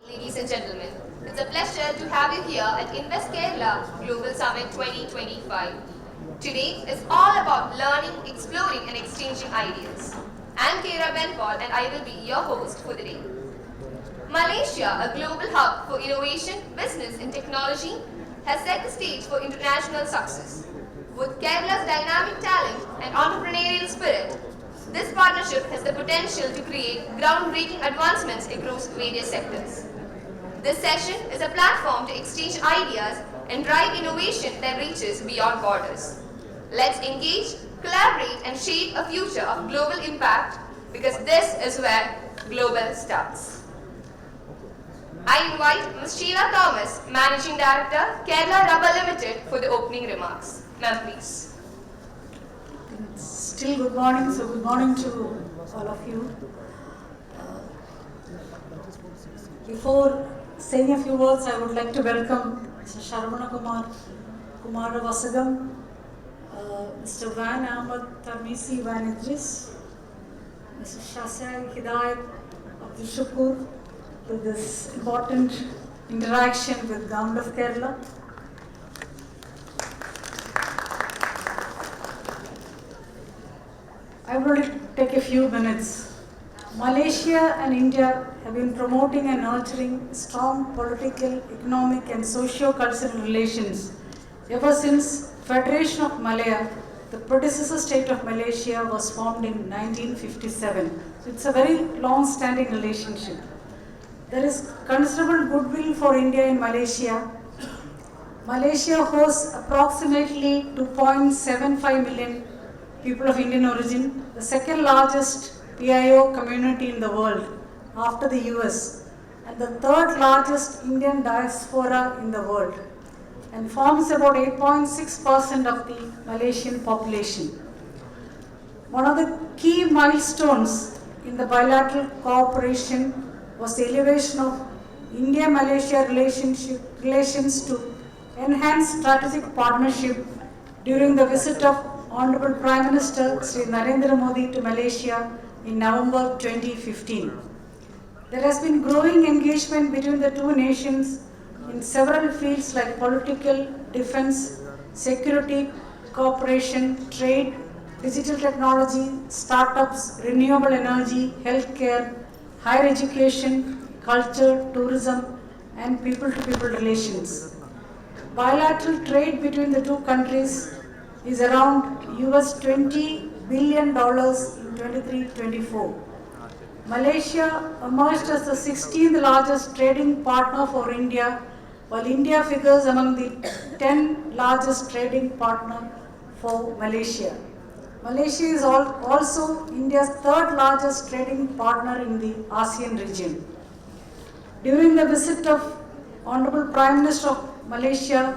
Ladies and gentlemen, it's a pleasure to have you here at Invest Kerala Global Summit 2025. Today is all about learning, exploring, and exchanging ideas. I'm Kira Benpal and I will be your host for the day. Malaysia, a global hub for innovation, business, and technology, has set the stage for international success. With Kerala's dynamic talent and entrepreneurial spirit, this partnership has the potential to create groundbreaking advancements across various sectors. This session is a platform to exchange ideas and drive innovation that reaches beyond borders. Let's engage, collaborate, and shape a future of global impact because this is where global starts. I invite Ms. Sheila Thomas, Managing Director, Kerala Rubber Limited, for the opening remarks. Ma'am, please. It's still good morning, so good morning to all of you. Before saying a few words, I would like to welcome Mr. Sharavana Kumara Vasagam, Mr. Van Ahmad Tarmisi Van Idris, Mr. Shasai Hidayat Abdul Shakur, to this important interaction with Government of Kerala. I will take a few minutes. Malaysia and India have been promoting and nurturing strong political, economic and socio-cultural relations ever since Federation of Malaya, the predecessor state of Malaysia, was formed in 1957. So it's a very long-standing relationship. There is considerable goodwill for India in Malaysia. Malaysia hosts approximately 2.75 million people of Indian origin, the second largest PIO community in the world after the US, and the third largest Indian diaspora in the world, and forms about 8.6% of the Malaysian population. One of the key milestones in the bilateral cooperation was the elevation of India-Malaysia relations to enhance strategic partnership during the visit of Honorable Prime Minister Sri Narendra Modi to Malaysia in November 2015. There has been growing engagement between the two nations in several fields like political, defense, security, cooperation, trade, digital technology, startups, renewable energy, healthcare, higher education, culture, tourism, and people-to-people relations. Bilateral trade between the two countries is around US $20 billion in 23-24. Malaysia emerged as the 16th largest trading partner for India, while India figures among the 10 largest trading partner for Malaysia. Malaysia is also India's third largest trading partner in the ASEAN region. During the visit of Honorable Prime Minister of Malaysia,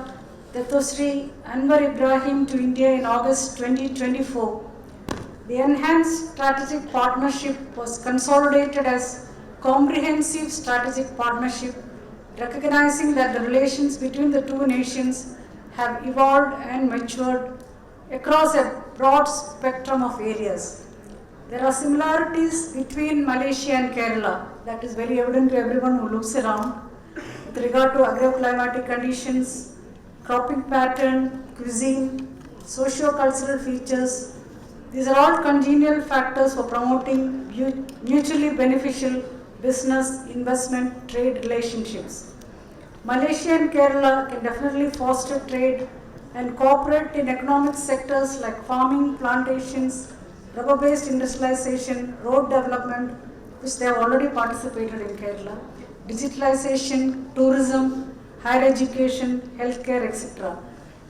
Dato Sri Anwar Ibrahim, to India in August 2024, the enhanced strategic partnership was consolidated as comprehensive strategic partnership, recognizing that the relations between the two nations have evolved and matured across a broad spectrum of areas. There are similarities between Malaysia and Kerala that is very evident to everyone who looks around with regard to agroclimatic conditions, cropping pattern, cuisine, socio-cultural features. These are all congenial factors for promoting mutually beneficial business, investment, trade relationships. Malaysia and Kerala can definitely foster trade and cooperate in economic sectors like farming, plantations, rubber-based industrialization, road development, which they have already participated in Kerala, digitalization, tourism, higher education, healthcare, etc.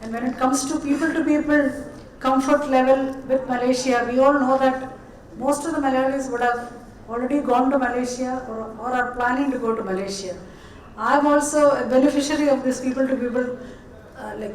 And when it comes to people-to-people comfort level with Malaysia, we all know that most of the Malayalis would have already gone to Malaysia or are planning to go to Malaysia. I am also a beneficiary of this people-to-people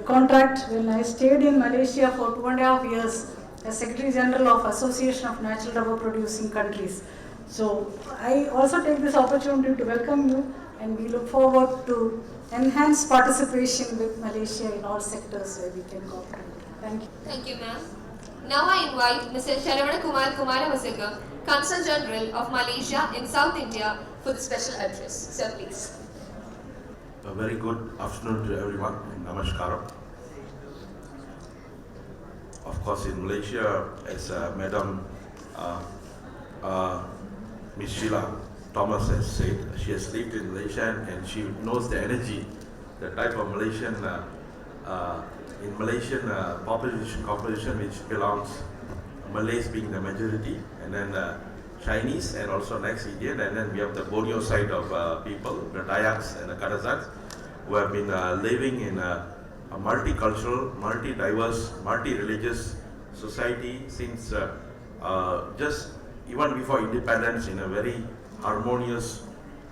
contract when I stayed in Malaysia for 2.5 years as Secretary General of Association of Natural Rubber Producing Countries. So I also take this opportunity to welcome you, and we look forward to enhanced participation with Malaysia in all sectors where we can cooperate. Thank you. Thank you, ma'am. Now I invite Mr. Sharavana Kumara Vasagam, Consul General of Malaysia in South India for the special address. Sir, please. A very good afternoon to everyone. Namaskaram. Of course, in Malaysia, as Madam Ms. Sheila Thomas has said, she has lived in Malaysia and she knows the energy, the type of Malaysian, in Malaysian population composition which belongs, Malays being the majority, and then Chinese and also next Indian, and then we have the Borneo side of people, the Dayaks and the Kadazaks, who have been living in a multicultural, multi-diverse, multi-religious society since just even before independence, in a very harmonious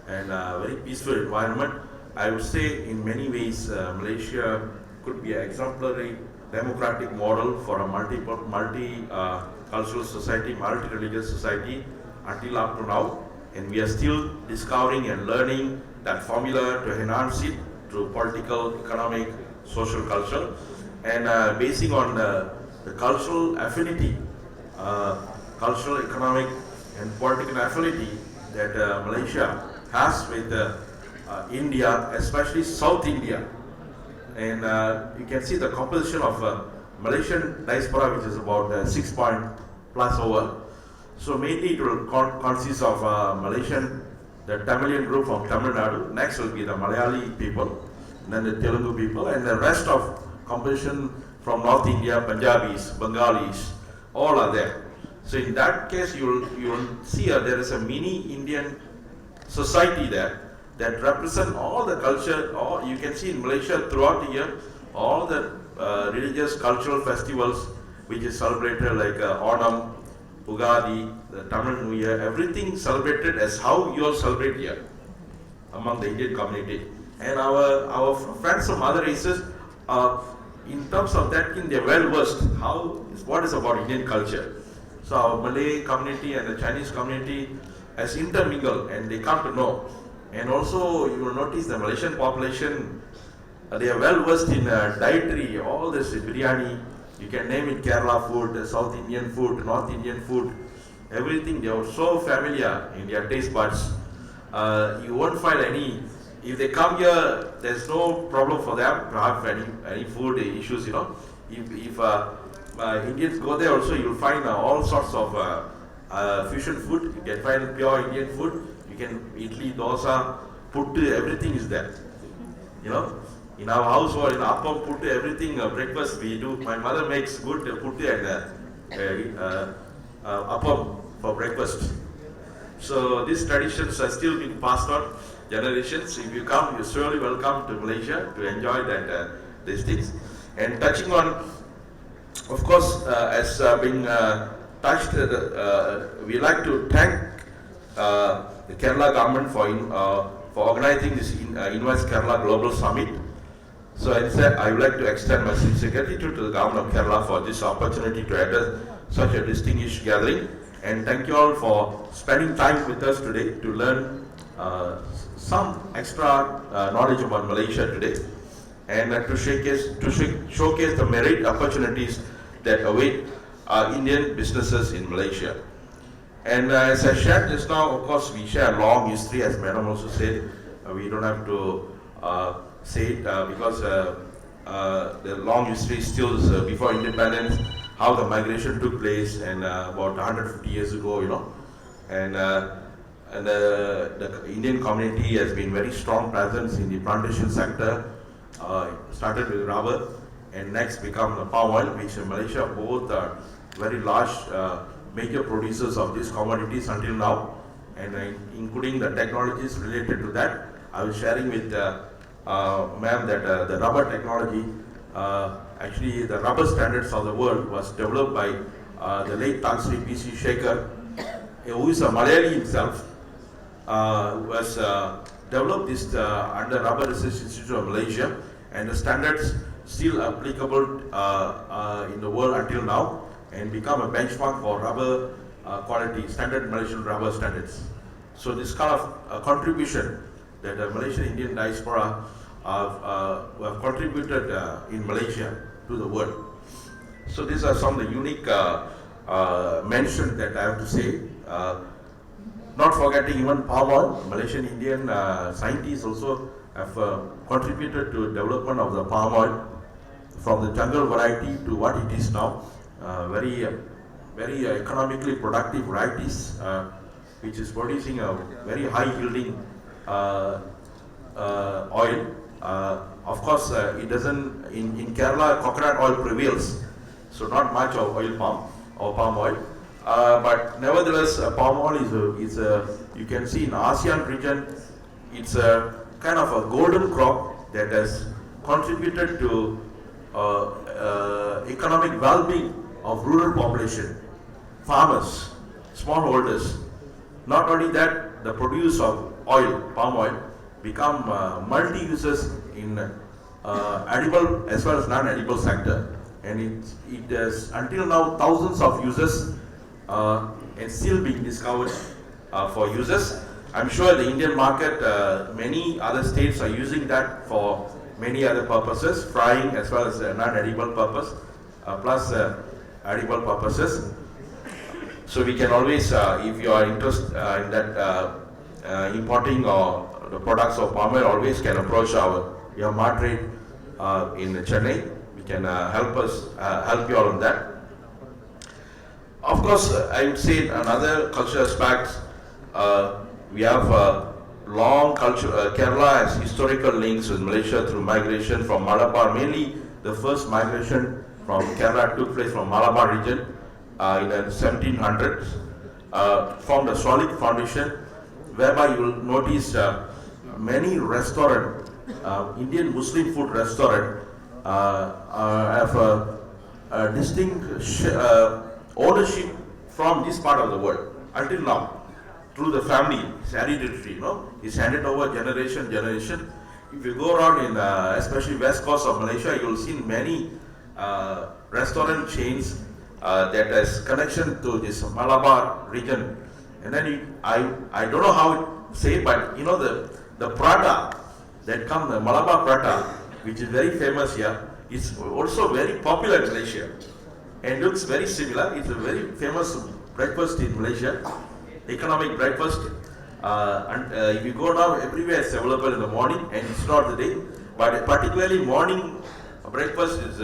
and very peaceful environment. I would say in many ways Malaysia could be an exemplary democratic model for a multi-cultural society, multi-religious society until up to now, and we are still discovering and learning that formula to enhance it through political, economic, social, culture, and basing on the cultural affinity, cultural, economic, and political affinity that Malaysia has with India, especially South India. And you can see the composition of Malaysian diaspora, which is about 6 point plus over. So mainly it will consist of Malaysian, the Tamilian group from Tamil Nadu. Next will be the Malayali people, then the Telugu people, and the rest of composition from North India, Punjabis, Bengalis, all are there. So in that case, you will see there is a mini Indian society there that represent all the culture. Or you can see in Malaysia throughout the year, all the religious cultural festivals which is celebrated like Onam, Ugadi, the Tamil New Year, everything celebrated as how you all celebrate here among the Indian community. And our friends from other races, in terms of that, they are well versed what is about Indian culture. So our Malay community and the Chinese community has intermingled and they come to know. And also you will notice the Malaysian population, they are well versed in dietary, all this biryani, you can name it, Kerala food, South Indian food, North Indian food, everything. They are so familiar in their taste buds. You won't find any, if they come here, there's no problem for them to have any food issues, If Indians go there also, you'll find all sorts of fusion food. You can find pure Indian food. You can idli, dosa, puttu, everything is there. In our house or in appam, puttu, everything, breakfast we do. My mother makes good puttu and appam for breakfast. So these traditions are still being passed on generations. If you come, you're surely welcome to Malaysia to enjoy these things. And touching on, of course, as being touched, we like to thank the Kerala government for organizing this Invest Kerala Global Summit. So instead, I would like to extend my sincere gratitude to the government of Kerala for this opportunity to address such a distinguished gathering. And thank you all for spending time with us today to learn some extra knowledge about Malaysia today, and to showcase the merit opportunities that await Indian businesses in Malaysia. And as I shared just now, of course, we share a long history, as Madam also said. We don't have to say it because the long history still is before independence, how the migration took place, and about 150 years ago, and the Indian community has been very strong presence in the plantation sector. Started with rubber and next become the palm oil, which in Malaysia both are very large major producers of these commodities until now, and including the technologies related to that. I was sharing with ma'am that the rubber technology, actually the rubber standards of the world was developed by the late Tan Sri P.C. Shekhar, who is a Malayali himself, was developed this under Rubber Research Institute of Malaysia, and the standards still applicable in the world until now, and become a benchmark for rubber quality, standard Malaysian rubber standards. So this kind of contribution that the Malaysian Indian diaspora have contributed in Malaysia to the world. So these are some of the unique mentions that I have to say. Not forgetting even palm oil, Malaysian Indian scientists also have contributed to development of the palm oil from the jungle variety to what it is now. Very economically productive varieties, which is producing a very high yielding oil. Of course, it doesn't, in Kerala, coconut oil prevails, so not much of oil palm or palm oil. But nevertheless, palm oil is a, you can see in ASEAN region, it's a kind of a golden crop that has contributed to economic well-being of rural population, farmers, smallholders. Not only that, the produce of oil, palm oil, become multi-uses in edible as well as non-edible sector, and it has until now thousands of uses and still being discovered for uses. I'm sure the Indian market, many other states are using that for many other purposes, frying as well as non-edible purpose, plus edible purposes. So we can always, if you are interested in that importing or the products of palm oil, always can approach your mart trade in Chennai. We can help you all on that. Of course, I would say another cultural aspect, we have long culture. Kerala has historical links with Malaysia through migration from Malabar. Mainly, the first migration from Kerala took place from Malabar region in the 1700s, formed a solid foundation, whereby you will notice many restaurant, Indian Muslim food restaurant, have a distinct ownership from this part of the world until now, through the family. It's hereditary, it's handed over generation. If you go around in especially west coast of Malaysia, you will see many restaurant chains that has connection to this Malabar region. And then I don't know how to say, but the prata that comes, the Malabar prata, which is very famous here, is also very popular in Malaysia and looks very similar. It's a very famous breakfast in Malaysia, economic breakfast. And if you go now, everywhere it's available in the morning and it's not the day. But particularly morning breakfast is,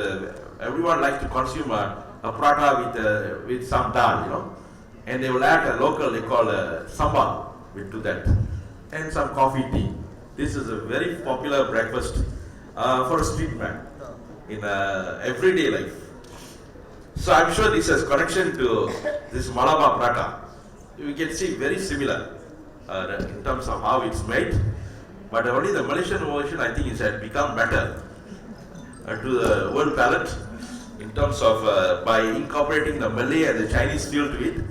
everyone likes to consume a prata with some dal, and they will add a local, they call sambar to that, and some coffee tea. This is a very popular breakfast for a street man in everyday life. So I'm sure this has connection to this Malabar prata. We can see very similar in terms of how it's made, but only the Malaysian version, I think, has become better to the world palate in terms of by incorporating the Malay and the Chinese feel to it.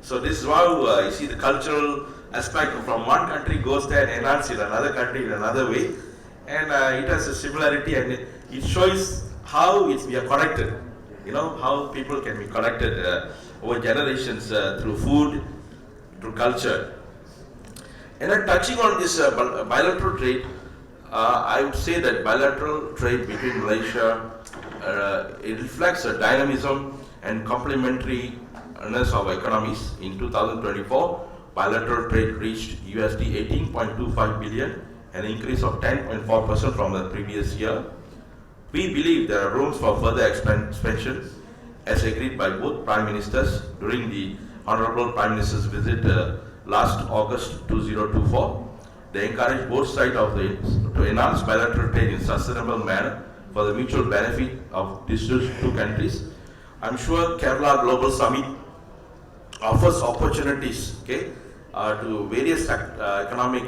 So this is how you see the cultural aspect from one country goes there and enhances in another country in another way, and it has a similarity, and it shows how we are connected. How people can be connected over generations through food, through culture. And then touching on this bilateral trade, I would say that bilateral trade between Malaysia, it reflects a dynamism and complementariness of economies. In 2024, bilateral trade reached USD 18.25 billion, an increase of 10.4% from the previous year. We believe there are rooms for further expansion, as agreed by both Prime Ministers during the Honorable Prime Minister's visit last August 2024. They encourage both sides to enhance bilateral trade in a sustainable manner for the mutual benefit of these two countries. I'm sure Kerala Global Summit offers opportunities to various economic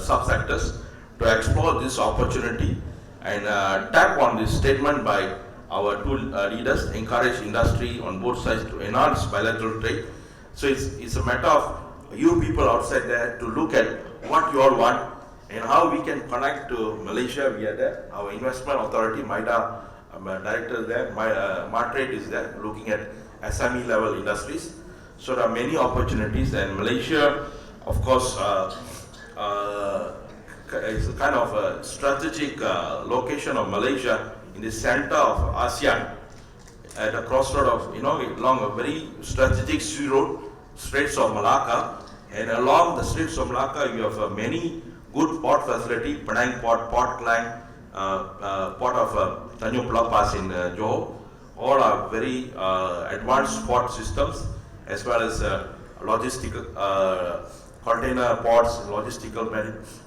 subsectors to explore this opportunity and tap on this statement by our two leaders, encourage industry on both sides to enhance bilateral trade. So it's a matter of you people outside there to look at what you all want and how we can connect to Malaysia via that. Our investment authority, MIDA, director is there, Martrade is there, looking at SME level industries. So there are many opportunities, and Malaysia, of course, is a kind of a strategic location of Malaysia in the center of ASEAN, at a crossroad of, along a very strategic sea road Straits of Malacca, and along the Straits of Malacca you have many good port facility, Penang Port, Port Klang, port of Tanjung Pulau Pass in Johor. All are very advanced port systems, as well as logistical container ports, logistical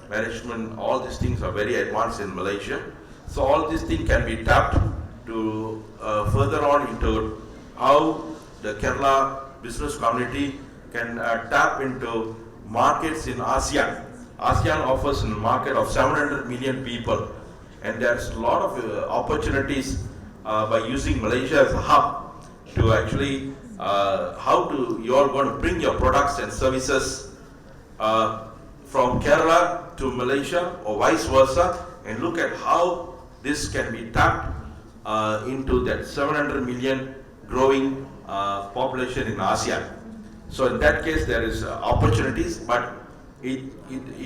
management. All these things are very advanced in Malaysia. So all these things can be tapped to further on into how the Kerala business community can tap into markets in ASEAN. ASEAN offers a market of 700 million people, and there's a lot of opportunities by using Malaysia as a hub to actually you're going to bring your products and services from Kerala to Malaysia or vice versa, and look at how this can be tapped into that 700 million growing population in ASEAN. So in that case there is opportunities, but it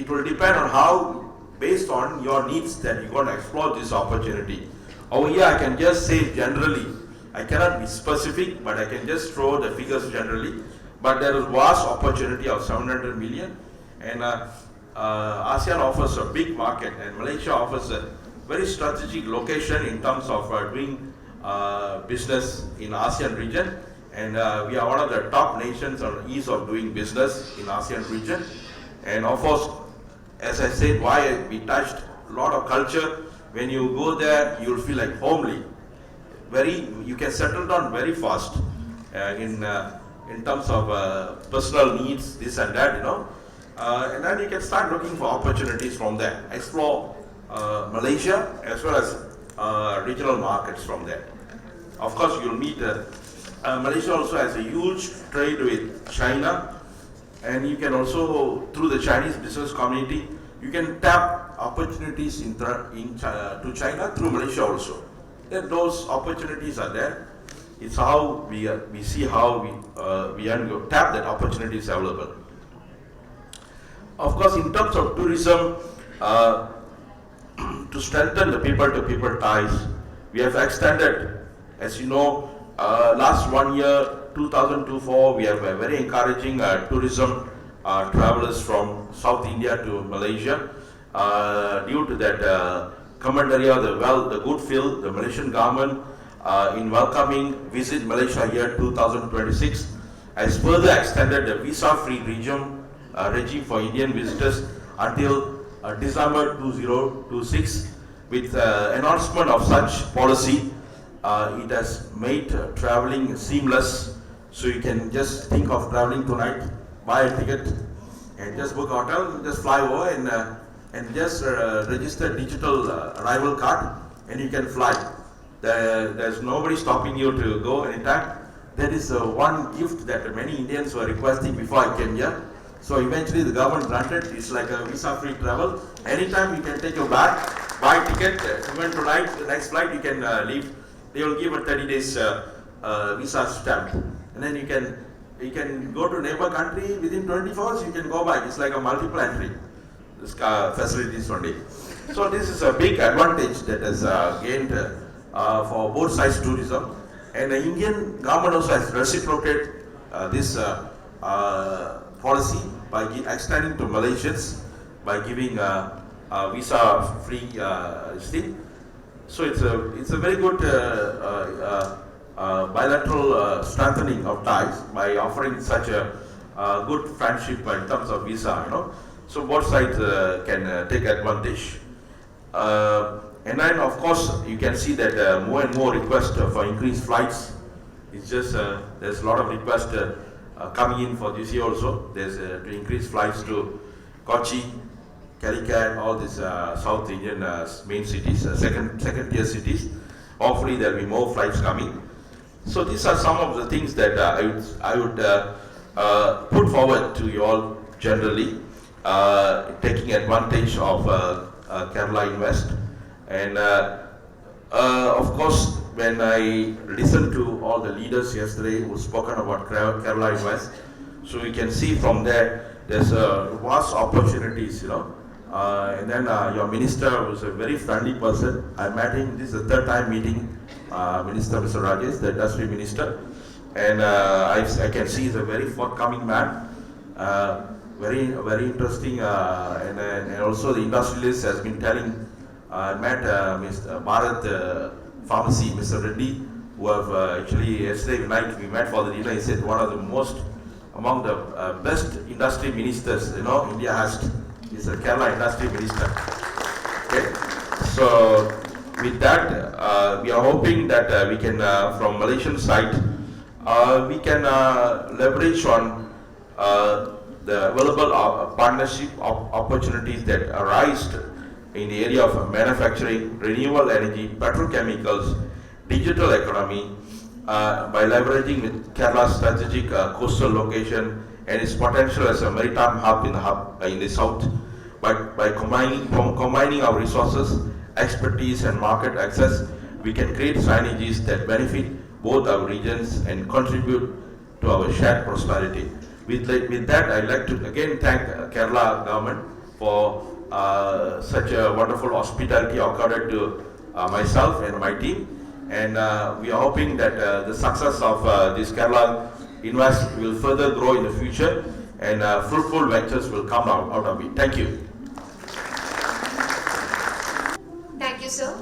will depend on how, based on your needs, that you're going to explore this opportunity. Over here I can just say generally, I cannot be specific, but I can just throw the figures generally. But there is vast opportunity of 700 million, and ASEAN offers a big market, and Malaysia offers a very strategic location in terms of doing business in ASEAN region, and we are one of the top nations on ease of doing business in ASEAN region. And of course, as I said, why we touched a lot of culture. When you go there, you'll feel like homely. You can settle down very fast in terms of personal needs, this and that, and then you can start looking for opportunities from there. Explore Malaysia as well as regional markets from there. Of course, you'll meet Malaysia also has a huge trade with China, and you can also, through the Chinese business community, you can tap opportunities to China through Malaysia also. Then those opportunities are there. It's how we see how we tap that opportunities available. Of course, in terms of tourism, to strengthen the people-to-people ties, we have extended, as you know, last 1 year, 2024, we have a very encouraging tourism travelers from South India to Malaysia. Due to that commentary of the good feel, the Malaysian government in welcoming Visit Malaysia Year 2026 has further extended the visa-free regime for Indian visitors until December 2026. With announcement of such policy, it has made traveling seamless. So you can just think of traveling tonight, buy a ticket, and just book a hotel, just fly over and just register digital arrival card, and you can fly. There's nobody stopping you to go anytime. That is one gift that many Indians were requesting before I came here. So eventually the government granted. It's like a visa-free travel. Anytime you can take your bag, buy a ticket, even tonight, the next flight you can leave. They will give a 30 days visa stamp, and then you can go to neighbor country within 24 hours. You can go back. It's like a multiple entry. This facilities only. So this is a big advantage that has gained for both sides tourism, and the Indian government also has reciprocated this policy by extending to Malaysians by giving visa-free thing. So it's a very good bilateral strengthening of ties by offering such a good friendship in terms of visa, So both sides can take advantage. And then of course you can see that more and more requests for increased flights. It's just there's a lot of requests coming in for this year also. There's to increase flights to Kochi, Calicut, all these South Indian main cities, second tier cities. Hopefully there will be more flights coming. So these are some of the things that I would put forward to you all generally, taking advantage of Kerala Invest. And of course, when I listened to all the leaders yesterday who spoken about Kerala Invest, so you can see from there, there's vast opportunities, and then your minister was a very friendly person. I met him, this is the third time meeting Minister Mr. Rajesh, the industry minister. and I can see he's a very forthcoming man. Very interesting, and also the industrialist has been telling. I met Mr. Bharat Pharmacy, Mr. Reddy, who have actually yesterday night we met for the dinner. He said one of the most among the best industry ministers India has. He's a Kerala industry minister. Okay, so with that we are hoping that we can from Malaysian side we can leverage on the available partnership opportunities that arise in the area of manufacturing, renewable energy, petrochemicals, digital economy, by leveraging with Kerala's strategic coastal location and its potential as a maritime hub in the south, by combining our resources, expertise, and market access, we can create synergies that benefit both our regions and contribute to our shared prosperity. With that, I'd like to again thank Kerala government for such a wonderful hospitality accorded to myself and my team, and we are hoping that the success of this Kerala Invest will further grow in the future, and fruitful ventures will come out of it. Thank you. Thank you, sir.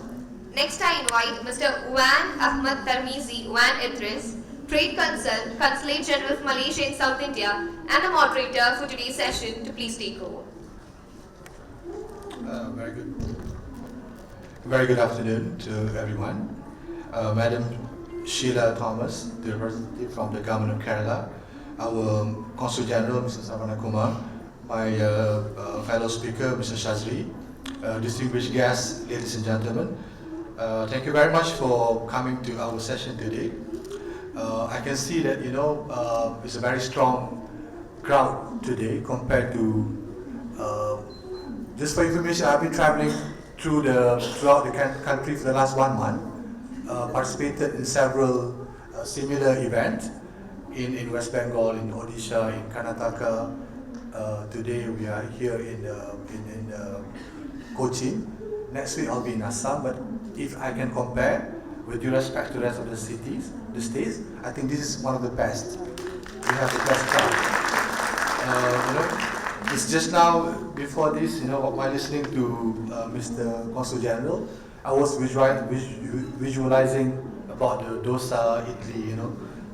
Next, I invite Mr. Uwan Ahmad Tarmizi Uwan Idris, Trade Consulate General of Malaysia in South India, and the moderator for today's session to please take over. Very good afternoon to everyone. Madam Sheila Thomas, the representative from the Government of Kerala, our Consul General, Mr. Savana Kumar, my fellow speaker, Mr. Shazri, distinguished guests, ladies and gentlemen. Thank you very much for coming to our session today. I can see that it's a very strong crowd today compared to. Just for information, I've been traveling throughout the country for the last 1 month. Participated in several similar events in West Bengal, in Odisha, in Karnataka. Today we are here in Cochin. Next week I'll be in Assam. But if I can compare, with due respect to the rest of the states, I think this is one of the best. We have the best crowd. It's just now, before this, while listening to Mr. Consul General, I was visualizing about the dosa, idli,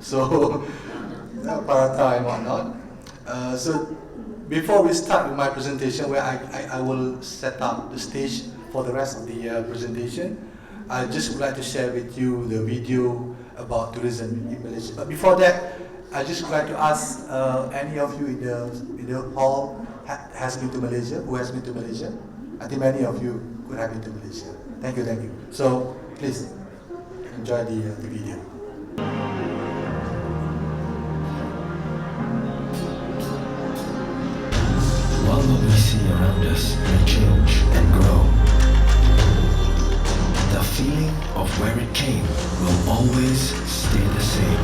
so paratha and whatnot. So before we start with my presentation, where I will set up the stage for the rest of the presentation, I just would like to share with you the video about tourism in Malaysia. But before that, I just would like to ask any of you in the hall has been to Malaysia, who has been to Malaysia? I think many of you could have been to Malaysia. Thank you. So please enjoy the video. While what we see around us may change and grow, the feeling of where it came will always stay the same.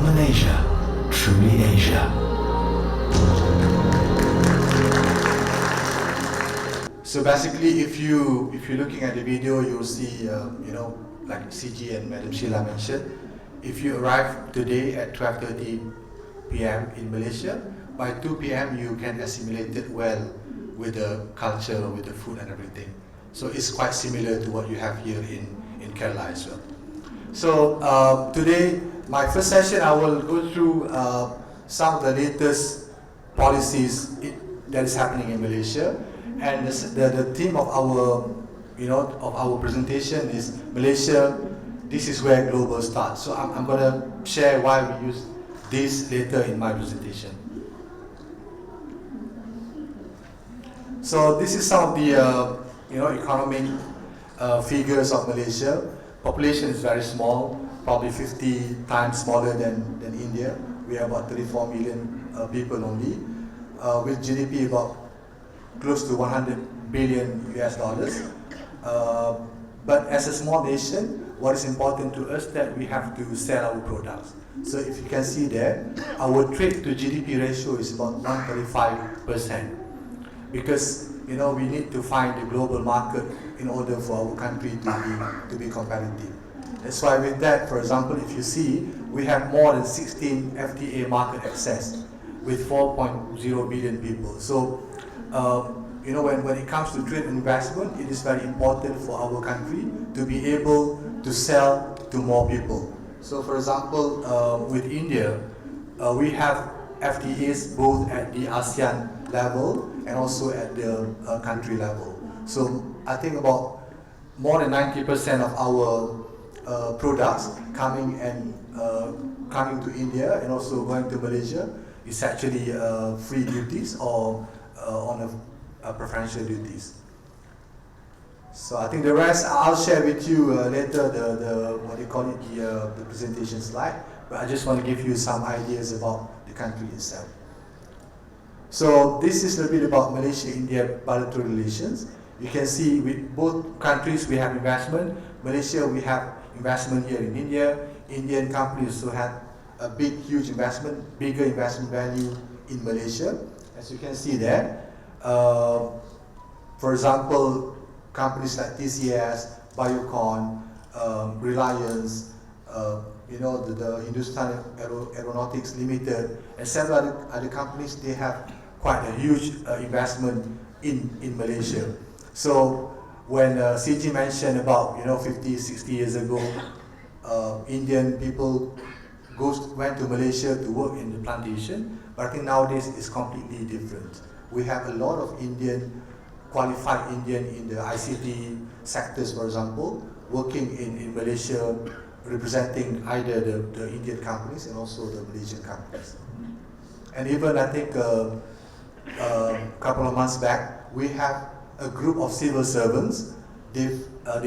Malaysia, truly Asia. So basically, if you're looking at the video, you'll see, like CG and Madam Sheila mentioned, if you arrive today at 12:30 p.m. in Malaysia, by 2 p.m. you can assimilate it well with the culture, with the food and everything. So it's quite similar to what you have here in Kerala as well. So today, my first session, I will go through some of the latest policies that is happening in Malaysia. And the theme of our, of our presentation is Malaysia. This is where global starts. So I'm going to share why we use this later in my presentation. So this is some of the economic figures of Malaysia. Population is very small, probably 50 times smaller than India. We have about 34 million people only, with GDP about close to 100 billion US dollars. But as a small nation, what is important to us that we have to sell our products. So if you can see there, our trade to GDP ratio is about 135%. Because we need to find the global market in order for our country to be competitive. That's why with that, for example, if you see, we have more than 16 FTA market access with 4.0 billion people. So, when it comes to trade and investment, it is very important for our country to be able to sell to more people. So, for example, with India, we have FTAs both at the ASEAN level and also at the country level. So I think about more than 90% of our products coming to India and also going to Malaysia is actually free duties or on a preferential duties. So I think the rest I'll share with you later, the presentation slide. But I just want to give you some ideas about the country itself. So this is a little bit about Malaysia-India bilateral relations. You can see with both countries we have investment. Malaysia, we have investment here in India. Indian companies also have a huge investment, bigger investment value in Malaysia. As you can see there, for example, companies like TCS, Biocon, Reliance, the Hindustan Aeronautics Limited, and several other companies, they have quite a huge investment in Malaysia. So when CG mentioned about 50, 60 years ago, Indian people went to Malaysia to work in the plantation, but I think nowadays it's completely different. We have a lot of qualified Indian in the ICT sectors, for example, working in Malaysia, representing either the Indian companies and also the Malaysian companies. And even I think a couple of months back, we have a group of civil servants. They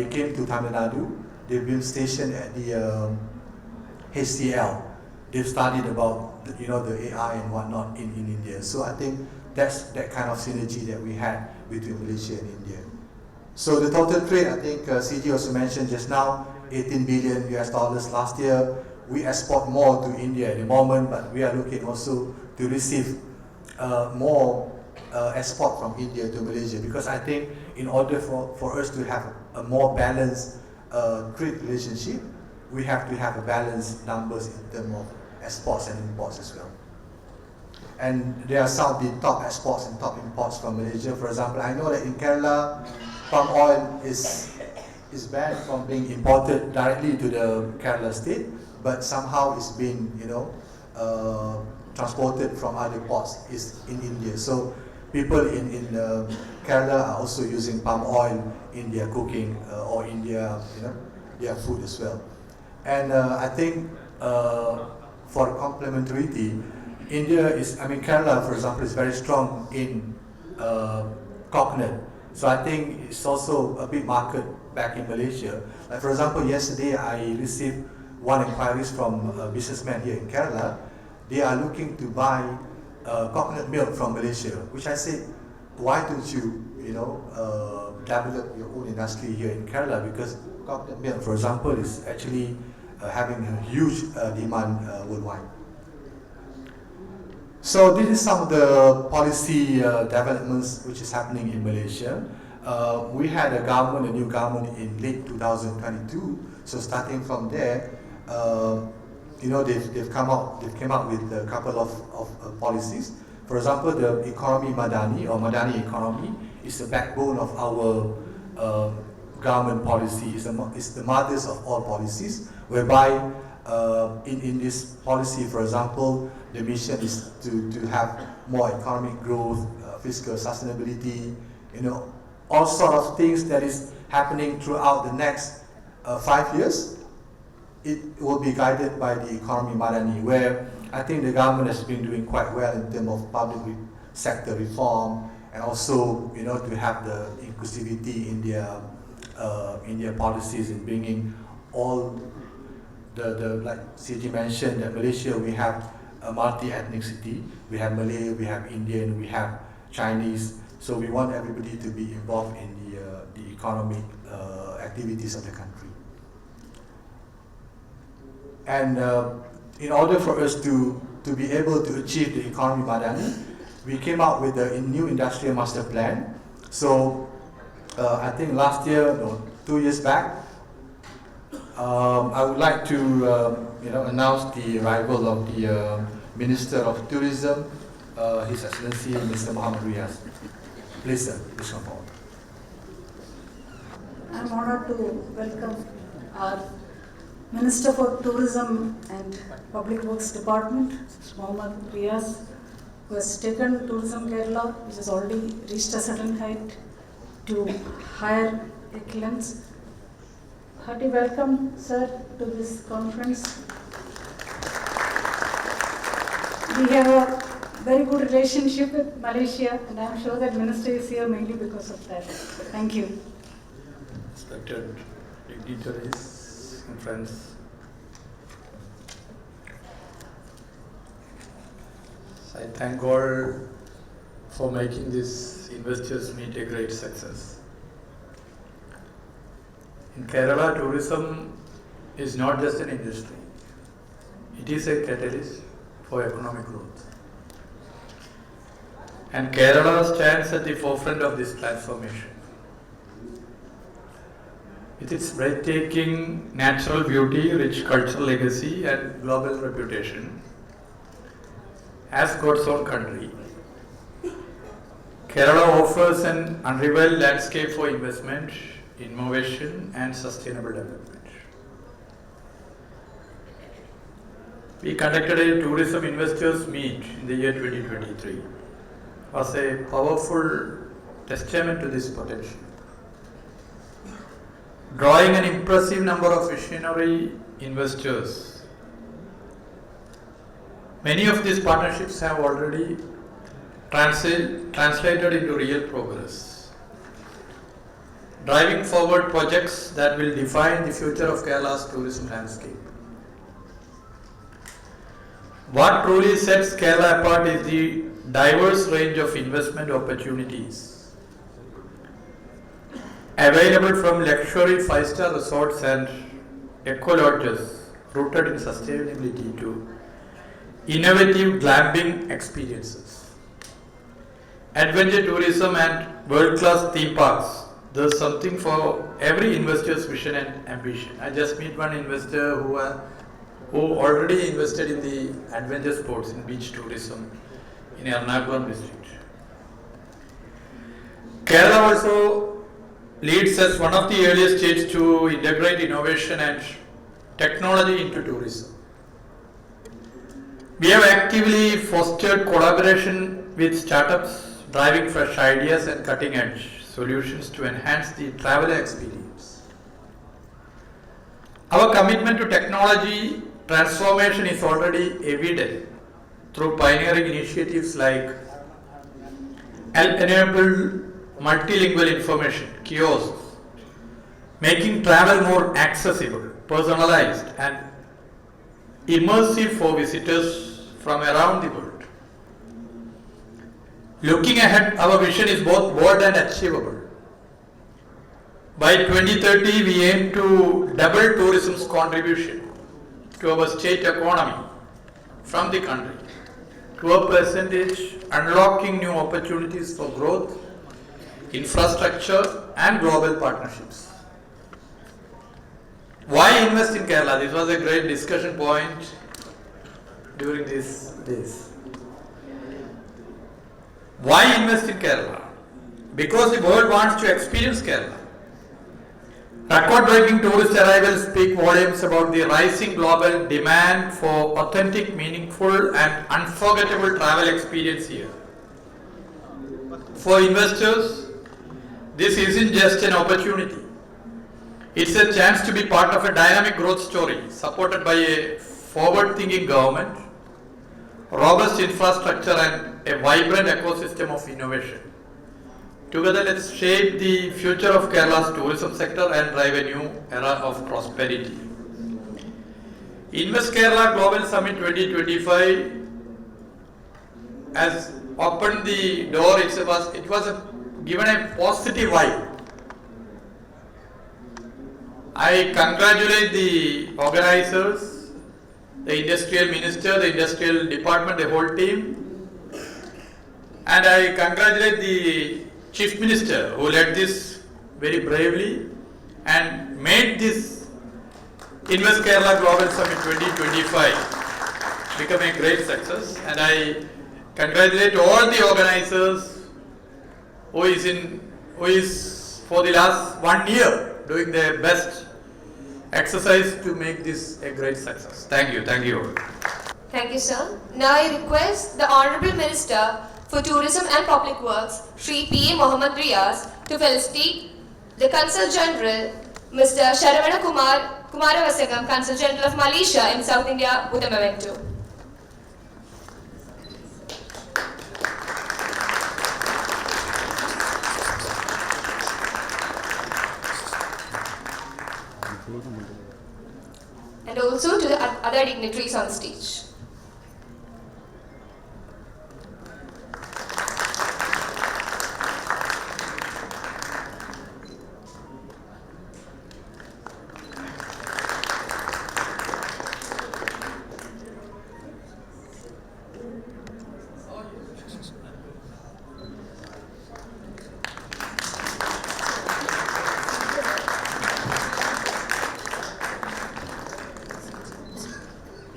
came to Tamil Nadu. They've been stationed at the HCL. They've studied about the AI and whatnot in India. So I think that's that kind of synergy that we had between Malaysia and India. So the total trade, I think CG also mentioned just now, 18 billion US dollars last year. We export more to India at the moment, but we are looking also to receive more export from India to Malaysia, because I think in order for us to have a more balanced trade relationship, we have to have a balanced numbers in terms of exports and imports as well. And there are some of the top exports and top imports from Malaysia. For example, I know that in Kerala, palm oil is banned from being imported directly to the Kerala state, but somehow it's being transported from other ports is in India. So people in Kerala are also using palm oil in their cooking or in their food as well. And I think for complementarity, Kerala, for example, is very strong in coconut. So I think it's also a big market back in Malaysia. Like for example, yesterday I received one inquiries from a businessman here in Kerala. They are looking to buy coconut milk from Malaysia, which I said, why don't you, develop your own industry here in Kerala? Because coconut milk, for example, is actually having a huge demand worldwide. So this is some of the policy developments which is happening in Malaysia. We had a new government in late 2022. So starting from there, they've come out with a couple of policies. For example, the economy Madani or Madani economy is the backbone of our government policy. It's the mothers of all policies, whereby in this policy, for example, the mission is to have more economic growth, fiscal sustainability, all sort of things that is happening throughout the next 5 years. It will be guided by the economy Madani, where I think the government has been doing quite well in terms of public sector reform, and also to have the inclusivity in their policies in bringing all the like CG mentioned, that Malaysia, we have a multi-ethnicity. We have Malay, we have Indian, we have Chinese. So we want everybody to be involved in the economic activities of the country. And in order for us to be able to achieve the economy Madani, we came out with a new industrial master plan. So I think last year, no, 2 years back, I would like to announce the arrival of the Minister of Tourism, His Excellency Mr. Muhammad Riaz. Please, sir, please come forward. I am honored to welcome our Minister for Tourism and Public Works Department, Muhammad Riaz, who has taken Tourism Kerala, which has already reached a certain height, to higher excellence. Hearty welcome, sir, to this conference. We have a very good relationship with Malaysia, and I am sure that Minister is here mainly because of that. Thank you. Respected dignitaries and friends, I thank all for making this investors meet a great success. In Kerala, tourism is not just an industry, it is a catalyst for economic growth. And Kerala stands at the forefront of this transformation. With its breathtaking natural beauty, rich cultural legacy, and global reputation as God's own country, Kerala offers an unrivaled landscape for investment, innovation, and sustainable development. We conducted a tourism investors meet in the year 2023. It was a powerful testament to this potential. Drawing an impressive number of visionary investors, many of these partnerships have already translated into real progress, driving forward projects that will define the future of Kerala's tourism landscape. What truly sets Kerala apart is the diverse range of investment opportunities available, from luxury 5-star resorts and eco lodges rooted in sustainability to innovative glamping experiences, adventure tourism, and world-class theme parks. There's something for every investor's vision and ambition. I just met one investor who already invested in the adventure sports in beach tourism in Ernakulam district. Kerala also leads as one of the earliest states to integrate innovation and technology into tourism. We have actively fostered collaboration with startups, driving fresh ideas and cutting-edge solutions to enhance the traveler experience. Our commitment to technology transformation is already evident through pioneering initiatives like enabled multilingual information kiosks, making travel more accessible, personalized, and immersive for visitors from around the world. Looking ahead, our vision is both bold and achievable. By 2030, we aim to double tourism's contribution to our state economy from the country to a percentage, unlocking new opportunities for growth, infrastructure, and global partnerships. Why invest in Kerala? This was a great discussion point during these days. Why invest in Kerala? Because the world wants to experience Kerala. Record-breaking tourist arrivals speak volumes about the rising global demand for authentic, meaningful and unforgettable travel experience here. For investors, this isn't just an opportunity. It's a chance to be part of a dynamic growth story supported by a forward-thinking government, robust infrastructure and a vibrant ecosystem of innovation. Together, let's shape the future of Kerala's tourism sector and drive a new era of prosperity. Invest Kerala Global Summit 2025 has opened the door. It was given a positive vibe. I congratulate the organizers, the industrial minister, the industrial department, the whole team, and I congratulate the Chief Minister who led this very bravely and made this Invest Kerala Global Summit 2025 become a great success. And I congratulate all the organizers who is for the last 1 year doing their best exercise to make this a great success. Thank you. Thank you. Thank you, sir. Now I request the Honorable Minister for Tourism and Public Works, Shri P. A. Mohammad Riaz, to felicitate the Consul General, Mr. Sharavana Kumaravasagam, Consul General of Malaysia in South India, with a memento. And also to the other dignitaries on the stage.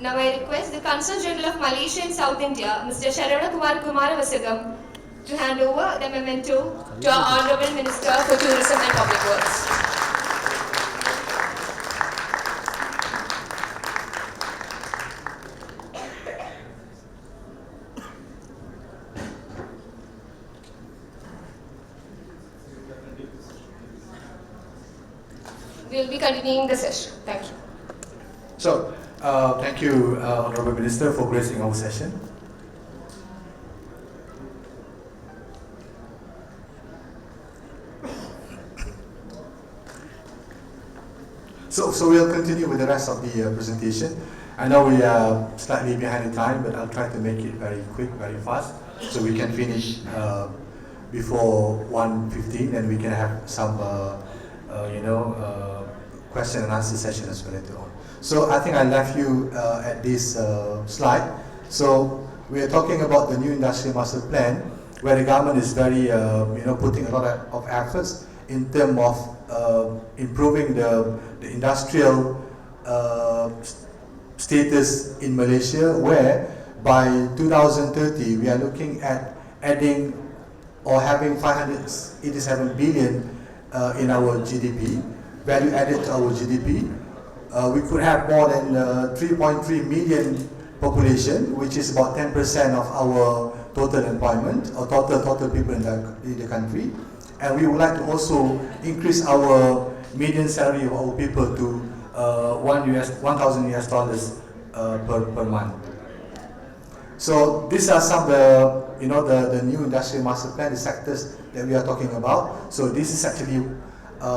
Now I request the Consul General of Malaysia in South India, Mr. Sharavana Kumaravasagam, to hand over the memento to our Honorable Minister for Tourism and Public Works. We will be continuing the session. Thank you. So, thank you, Honorable Minister, for gracing our session. So we'll continue with the rest of the presentation. I know we are slightly behind the time, but I'll try to make it very quick, very fast, so we can finish before 1:15, and we can have some, question and answer session as well later on. So I think I left you at this slide. So we are talking about the new industrial master plan, where the government is very, putting a lot of efforts in terms of improving the industrial status in Malaysia, where by 2030 we are looking at adding or having 587 billion in our GDP, value added to our GDP. We could have more than 3.3 million population, which is about 10% of our total employment or total people in the country. And we would like to also increase our median salary of our people to $1,000 per month. So these are some of the new industrial master plan, the sectors that we are talking about. So this is actually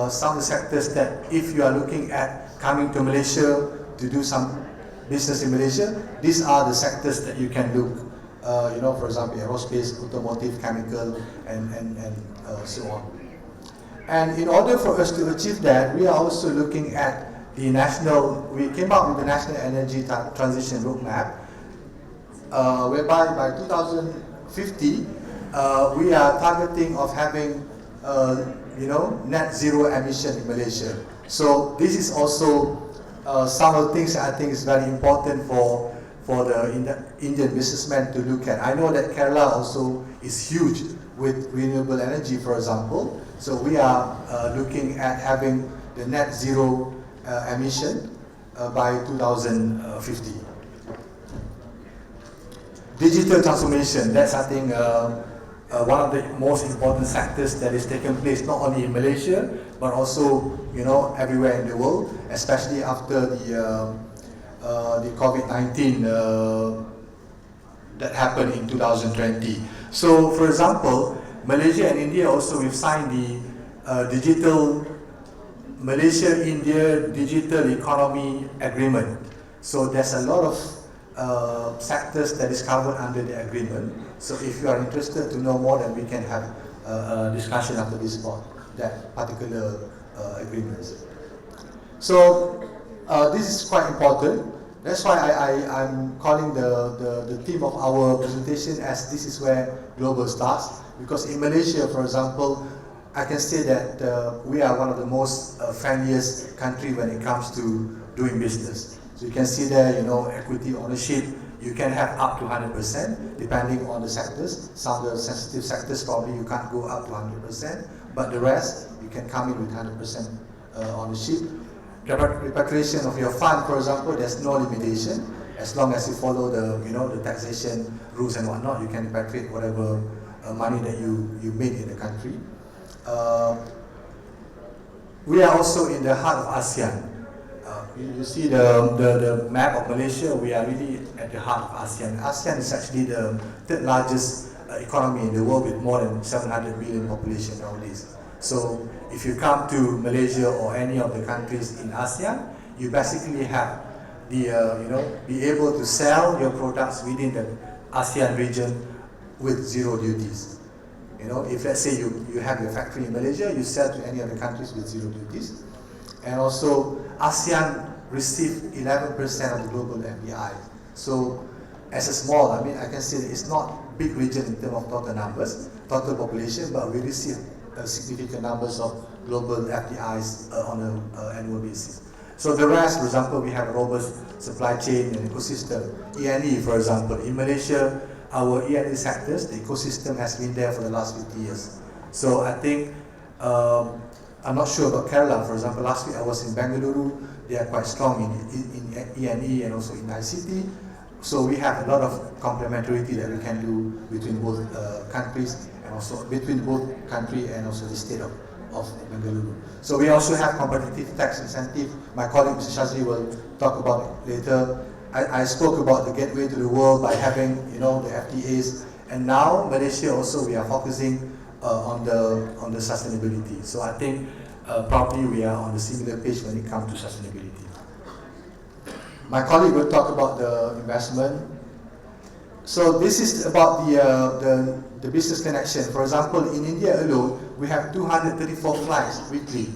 some of the sectors that, if you are looking at coming to Malaysia to do some business in Malaysia, these are the sectors that you can look. For example, aerospace, automotive, chemical, and so on. And in order for us to achieve that, we are also looking at we came up with the National Energy Transition Roadmap, whereby by 2050, we are targeting of having, net zero emission in Malaysia. So this is also some of the things that I think is very important for the Indian businessmen to look at. I know that Kerala also is huge with renewable energy, for example. So we are looking at having the net zero emission by 2050. Digital transformation, that's I think one of the most important sectors that is taking place not only in Malaysia but also everywhere in the world, especially after the COVID-19 that happened in 2020. So, for example, Malaysia and India also we've signed the digital Malaysia-India Digital Economy Agreement. So there's a lot of sectors that is covered under the agreement. So if you are interested to know more, then we can have a discussion after this about that particular agreements. So this is quite important. That's why I'm calling the theme of our presentation as this is where global starts. Because in Malaysia, for example, I can say that we are one of the most friendliest country when it comes to doing business. So you can see there, equity ownership, you can have up to 100% depending on the sectors. Some of the sensitive sectors probably you can't go up to 100%, but the rest you can come in with 100% ownership. Repatriation of your fund, for example, there's no limitation. As long as you follow the taxation rules and whatnot, you can repatriate whatever money that you made in the country. We are also in the heart of ASEAN. You see the map of Malaysia, we are really at the heart of ASEAN. ASEAN is actually the third largest economy in the world with more than 700 million population nowadays. So if you come to Malaysia or any of the countries in ASEAN, you basically have the be able to sell your products within the ASEAN region with zero duties. If let's say you have your factory in Malaysia, you sell to any other countries with zero duties. And also ASEAN received 11% of the global FDI. So as a small, I can say that it's not big region in terms of total numbers, total population, but we receive significant numbers of global FDIs on an annual basis. So the rest, for example, we have a robust supply chain and ecosystem. E&E, for example, in Malaysia, our E&E sectors, the ecosystem has been there for the last 50 years. So I think, I'm not sure about Kerala, for example, last week I was in Bengaluru, they are quite strong in E&E and also in ICT. So we have a lot of complementarity that we can do between both countries and also between both country and also the state of Bengaluru. So we also have competitive tax incentive. My colleague Mr. Shazli will talk about it later. I spoke about the gateway to the world by having the FTAs, and now Malaysia also we are focusing on the sustainability. So I think probably we are on the similar page when it comes to sustainability. My colleague will talk about the investment. So this is about the business connection. For example, in India alone, we have 234 flights weekly.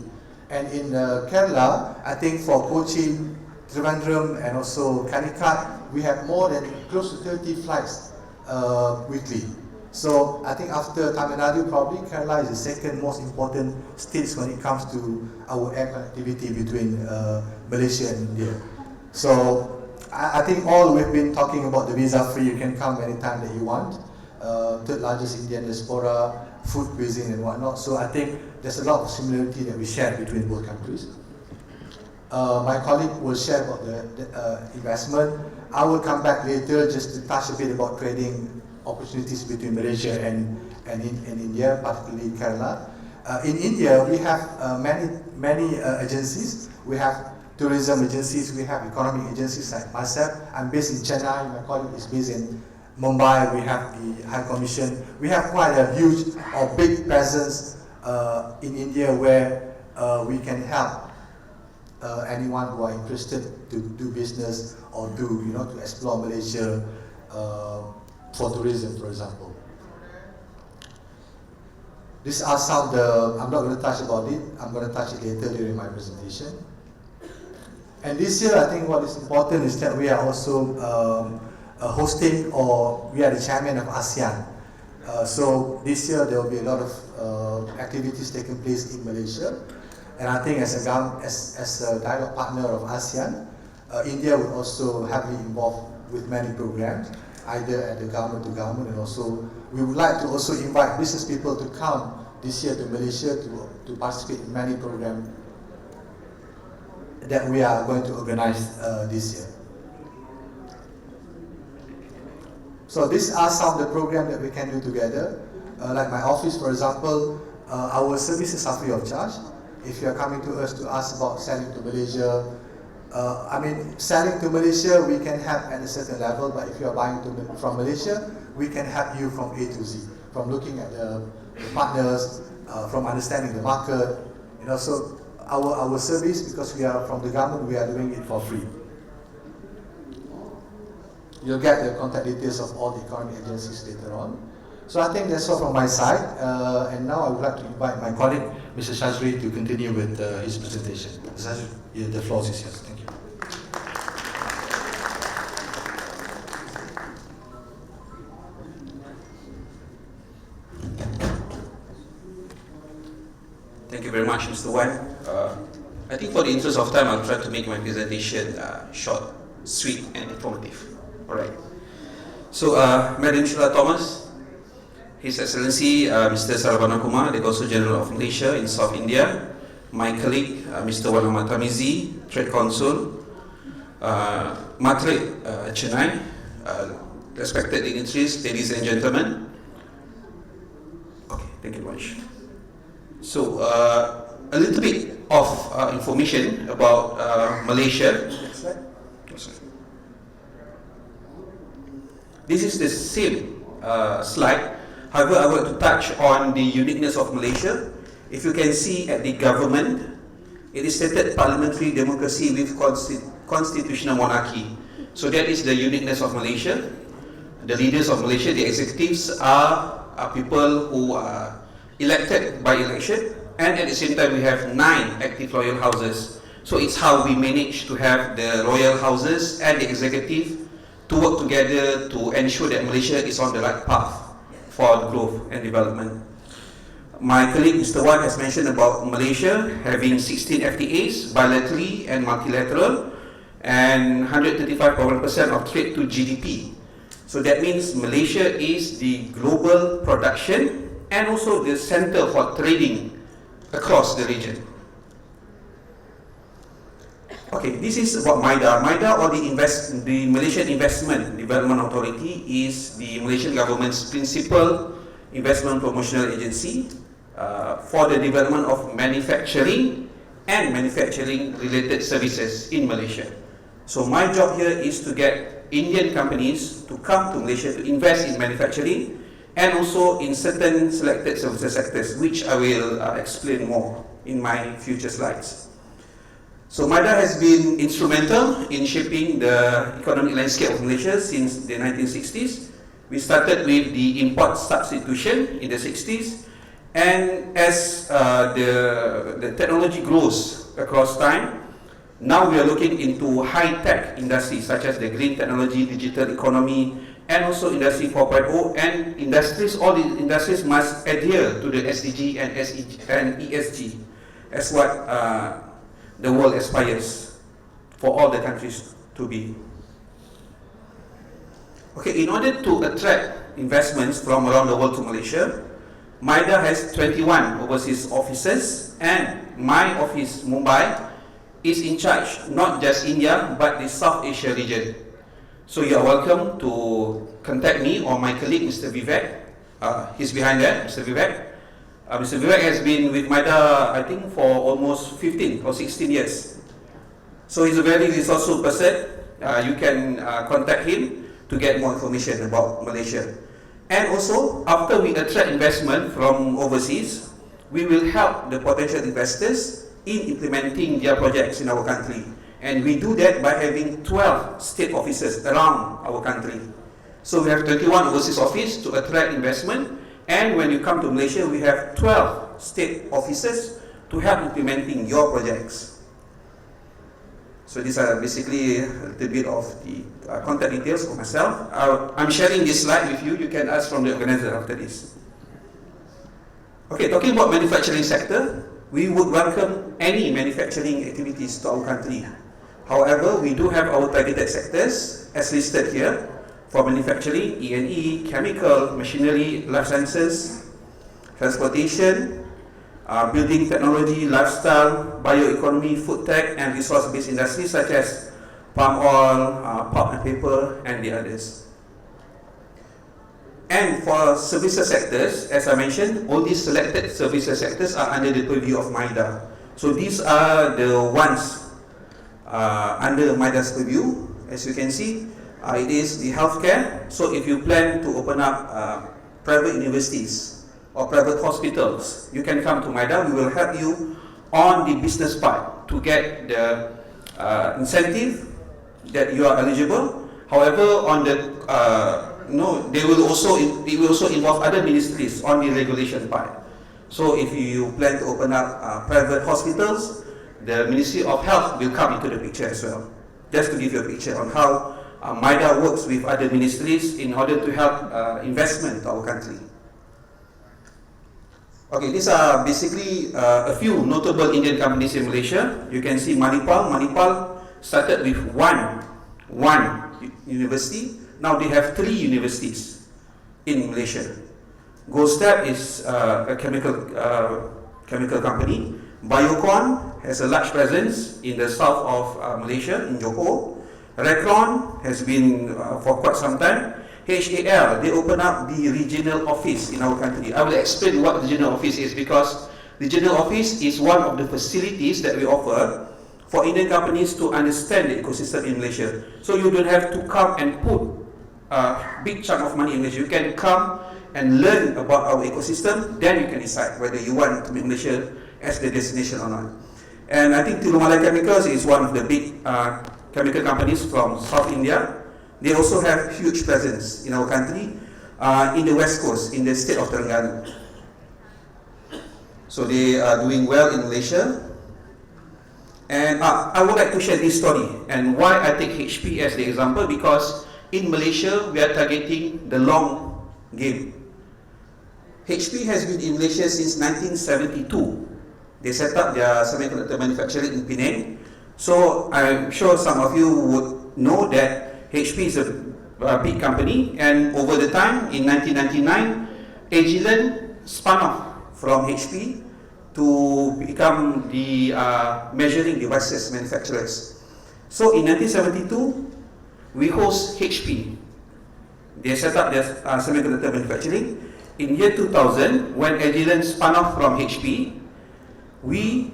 And in Kerala, I think for Cochin, Trivandrum and also Calicut, we have more than close to 30 flights weekly. So I think after Tamil Nadu, probably Kerala is the second most important state when it comes to our air connectivity between Malaysia and India. So I think all we've been talking about the visa free, you can come anytime that you want. Third largest Indian diaspora, food cuisine and whatnot. So I think there's a lot of similarity that we share between both countries. My colleague will share about the investment. I will come back later just to touch a bit about trading opportunities between Malaysia and India, particularly Kerala. In India, we have many agencies. We have tourism agencies, we have economic agencies like myself. I'm based in Chennai, my colleague is based in Mumbai, we have the High Commission. We have quite a huge or big presence in India where we can help anyone who are interested to do business or to explore Malaysia for tourism, for example. These are some of the, I'm not going to touch about it, I'm going to touch it later during my presentation. And this year, I think what is important is that we are also hosting, or we are the chairman of ASEAN. So this year there will be a lot of activities taking place in Malaysia. And I think as a dialogue partner of ASEAN, India will also heavily involved with many programs, either at the government to government, and also we would like to also invite business people to come this year to Malaysia to participate in many programs that we are going to organize this year. So these are some of the programs that we can do together. Like my office, for example, our services are free of charge. If you are coming to us to ask about selling to Malaysia, selling to Malaysia we can help at a certain level, but if you are buying from Malaysia, we can help you from A to Z, from looking at the partners, from understanding the market. So our service, because we are from the government, we are doing it for free. You'll get the contact details of all the economic agencies later on. So I think that's all from my side. And now I would like to invite my colleague, Mr. Shazri, to continue with his presentation. Mr. Shazri, the floor is yours. Thank you. Thank you very much, Mr. Wan. I think for the interest of time, I'll try to make my presentation short, sweet, and informative. Alright. So, Madam Sheila Thomas, His Excellency Mr. Sarvana Kumar, the Consul General of Malaysia in South India, my colleague Mr. Wan Ahmad Tamizi, Trade Consul, Matre Chennai, respected dignitaries, ladies and gentlemen. Okay, thank you very much. So, a little bit of information about Malaysia. Next slide. This is the same slide. However, I want to touch on the uniqueness of Malaysia. If you can see at the government, it is stated parliamentary democracy with constitutional monarchy. So that is the uniqueness of Malaysia. The leaders of Malaysia, the executives, are people who are elected by election, and at the same time we have 9 active royal houses. So it's how we manage to have the royal houses and the executive to work together to ensure that Malaysia is on the right path for growth and development. My colleague Mr. Wan has mentioned about Malaysia having 16 FTAs, bilaterally and multilateral, and 135% of trade to GDP. So that means Malaysia is the global production and also the center for trading across the region. Okay, this is about MIDA. MIDA, or the Malaysian Investment Development Authority, is the Malaysian government's principal investment promotional agency for the development of manufacturing and manufacturing-related services in Malaysia. So my job here is to get Indian companies to come to Malaysia to invest in manufacturing and also in certain selected services sectors, which I will explain more in my future slides. So MIDA has been instrumental in shaping the economic landscape of Malaysia since the 1960s. We started with the import substitution in the 60s, and as the technology grows across time, now we are looking into high-tech industries such as the green technology, digital economy, and also Industry 4.0, and all the industries must adhere to the SDG and ESG as what the world aspires for all the countries to be. Okay, in order to attract investments from around the world to Malaysia, MIDA has 21 overseas offices, and my office, Mumbai, is in charge not just India but the South Asia region. So you are welcome to contact me or my colleague, Mr. Vivek. He's behind there, Mr. Vivek. Mr. Vivek has been with MIDA, I think, for almost 15 or 16 years. So he's a very resourceful person. You can contact him to get more information about Malaysia. And also, after we attract investment from overseas, we will help the potential investors in implementing their projects in our country. And we do that by having 12 state offices around our country. So we have 21 overseas offices to attract investment. And when you come to Malaysia, we have 12 state offices to help implementing your projects. So these are basically a little bit of the contact details of myself. I'm sharing this slide with you. You can ask from the organizer after this. Okay, talking about manufacturing sector, we would welcome any manufacturing activities to our country. However, we do have our targeted sectors as listed here. For manufacturing, E&E, chemical, machinery, life sciences, transportation, building technology, lifestyle, bioeconomy, food tech, and resource-based industries such as palm oil, pulp and paper, and the others. And for services sectors, as I mentioned, all these selected services sectors are under the purview of MIDA. So these are the ones under MIDA's purview. As you can see, it is the healthcare. So if you plan to open up private universities or private hospitals, you can come to MIDA. We will help you on the business part to get the incentive that you are eligible. However, on the it will also involve other ministries on the regulation part. So if you plan to open up private hospitals, the Ministry of Health will come into the picture as well. Just to give you a picture on how MIDA works with other ministries in order to help investment to our country. Okay, these are basically a few notable Indian companies in Malaysia. You can see Manipal. Manipal started with one university. Now they have 3 universities in Malaysia. Goldstep is a chemical company. Biocon has a large presence in the south of Malaysia, in Johor. Recron has been for quite some time. HAL, they open up the regional office in our country. I will explain what the regional office is, because the regional office is one of the facilities that we offer for Indian companies to understand the ecosystem in Malaysia. So you don't have to come and put a big chunk of money in Malaysia. You can come and learn about our ecosystem, then you can decide whether you want to make Malaysia as the destination or not. And I think Tirumalai Chemicals is one of the big chemical companies from South India. They also have huge presence in our country, in the west coast, in the state of Terengganu. So they are doing well in Malaysia. And I would like to share this story, and why I take HP as the example, because in Malaysia we are targeting the long game. HP has been in Malaysia since 1972. They set up their semiconductor manufacturing in Penang. So I'm sure some of you would know that HP is a big company, and over the time, in 1999, Agilent spun off from HP to become the measuring devices manufacturers. So in 1972, we host HP. They set up their semiconductor manufacturing. In year 2000, when Agilent spun off from HP, we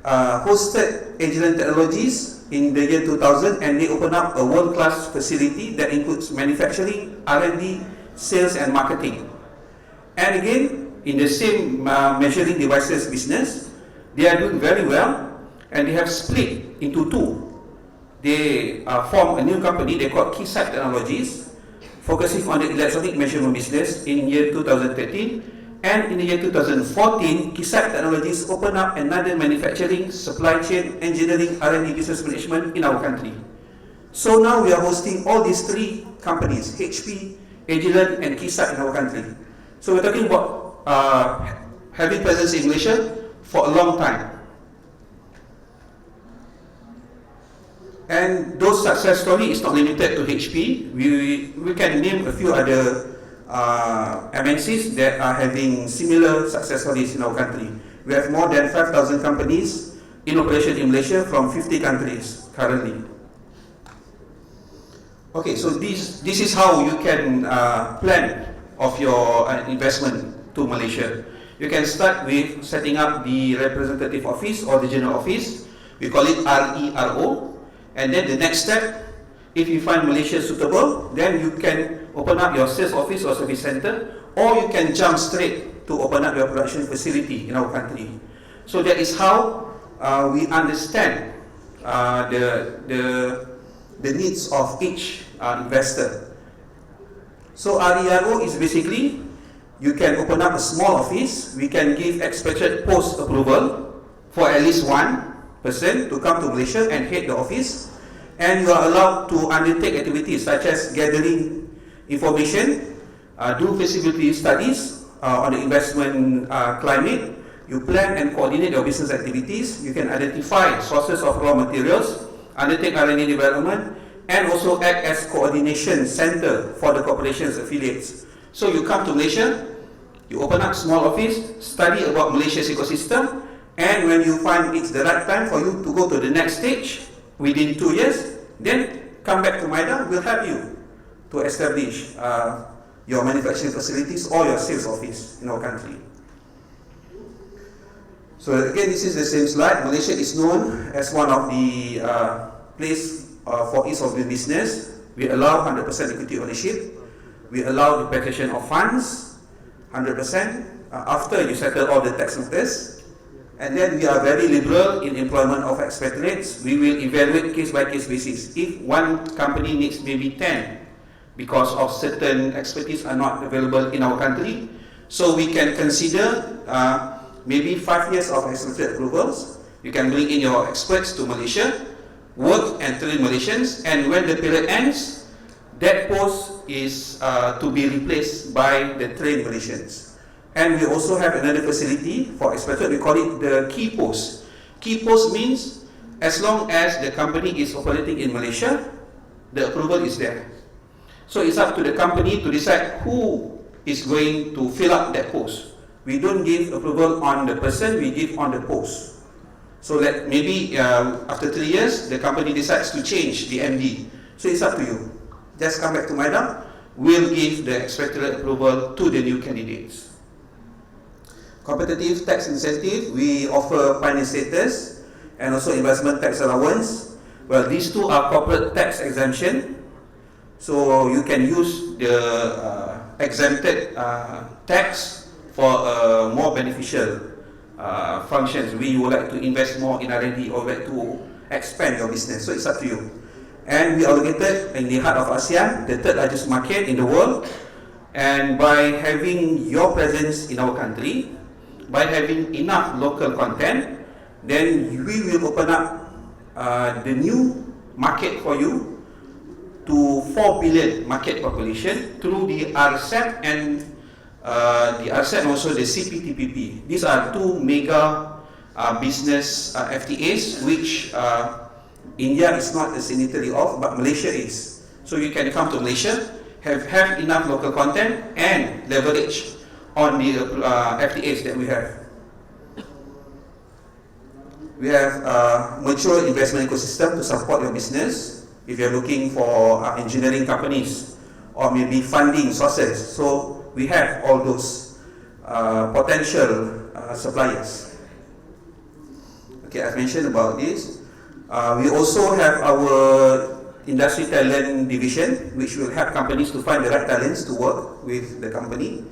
hosted Agilent Technologies in the year 2000, and they opened up a world-class facility that includes manufacturing, R&D, sales and marketing. And again, in the same measuring devices business, they are doing very well, and they have split into 2. They formed a new company they call KSIDC Technologies, focusing on the electronic measurement business in year 2013. And in the year 2014, KSIDC Technologies opened up another manufacturing, supply chain, engineering, R&D business management in our country. So now we are hosting all these 3 companies, HP, Agilent and KSIDC in our country. So we're talking about having presence in Malaysia for a long time. And those success stories is not limited to HP. We can name a few other MNCs that are having similar success stories in our country. We have more than 5,000 companies in operation in Malaysia from 50 countries currently. Okay, so this is how you can plan of your investment to Malaysia. You can start with setting up the representative office or the general office. We call it RERO. And then the next step, if you find Malaysia suitable, then you can open up your sales office or service center, or you can jump straight to open up your production facility in our country. So that is how we understand the needs of each investor. So RERO is basically, you can open up a small office. We can give expatriate post approval for at least one person to come to Malaysia and head the office, and you are allowed to undertake activities such as gathering information, do feasibility studies on the investment climate. You plan and coordinate your business activities. You can identify sources of raw materials, undertake R&D development, and also act as coordination center for the corporation's affiliates. So you come to Malaysia, You open up small office, study about Malaysia's ecosystem, and when you find it's the right time for you to go to the next stage within 2 years, then come back to MIDA. We'll help you to establish your manufacturing facilities or your sales office in our country. So again, this is the same slide. Malaysia is known as one of the place for ease of doing business. We allow 100% equity ownership. We allow repatriation of funds, 100% after you settle all the tax matters. And then we are very liberal in employment of expatriates. We will evaluate case by case basis. If one company needs maybe 10 because of certain expertise are not available in our country, so we can consider maybe 5 years of expatriate approvals. You can bring in your experts to Malaysia, work and train Malaysians, and when the period ends, that post is to be replaced by the trained Malaysians. And we also have another facility for expatriate. We call it the key post. Key post means as long as the company is operating in Malaysia, the approval is there. So it's up to the company to decide who is going to fill up that post. We don't give approval on the person, we give on the post. So that maybe after 3 years, the company decides to change the MD. So it's up to you. Just come back to MIDA, we'll give the expatriate approval to the new candidates. Competitive tax incentive, we offer pioneer status and also investment tax allowance. Well, these two are corporate tax exemption. So you can use the exempted tax for more beneficial functions. We would like to invest more in R&D or like to expand your business. So it's up to you. And we are located in the heart of ASEAN, the third largest market in the world. And by having your presence in our country, by having enough local content, then we will open up the new market for you to 4 billion market population through the RCEP and also the CPTPP. These are two mega business FTAs which India is not a signatory of, but Malaysia is. So you can come to Malaysia, have enough local content and leverage on the FTAs that we have. We have a mature investment ecosystem to support your business. If you're looking for engineering companies or maybe funding sources, so we have all those potential suppliers. Okay, I've mentioned about this. We also have our industry talent division, which will help companies to find the right talents to work with the company.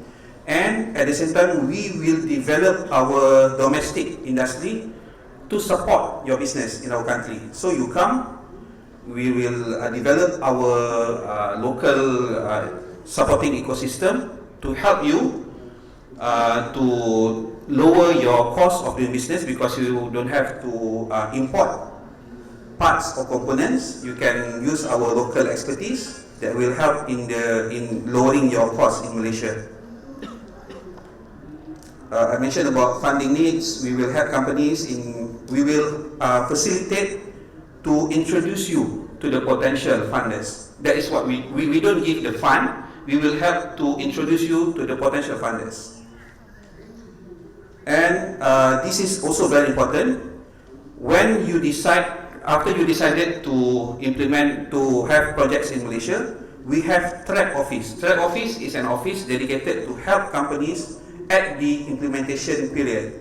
And at the same time, we will develop our domestic industry to support your business in our country. So you come, we will develop our local supporting ecosystem to help you to lower your cost of doing business, because you don't have to import parts or components. You can use our local expertise that will help in lowering your cost in Malaysia. I mentioned about funding needs. We will help companies we will facilitate to introduce you to the potential funders. That is what we don't give the fund. We will help to introduce you to the potential funders. And this is also very important. When you decide, after you decided to implement, to have projects in Malaysia, we have track office. Track office is an office dedicated to help companies at the implementation period.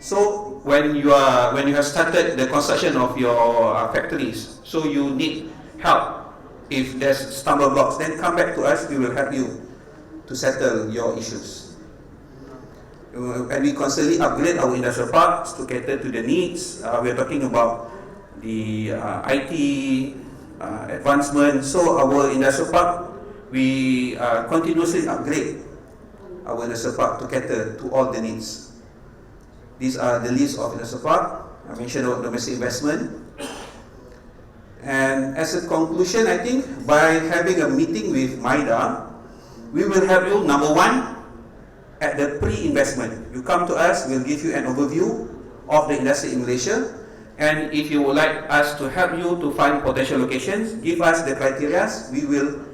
So when you have started the construction of your factories, so you need help. If there's stumble blocks, then come back to us. We will help you to settle your issues. And we constantly upgrade our industrial parks to cater to the needs. We are talking about the IT advancement. So our industrial park, we continuously upgrade our industrial park to cater to all the needs. These are the list of industrial park. I mentioned about domestic investment. And as a conclusion, I think by having a meeting with MIDA, we will help you, number one, at the pre-investment. You come to us, we'll give you an overview of the industry in Malaysia. And if you would like us to help you to find potential locations, give us the criteria. We will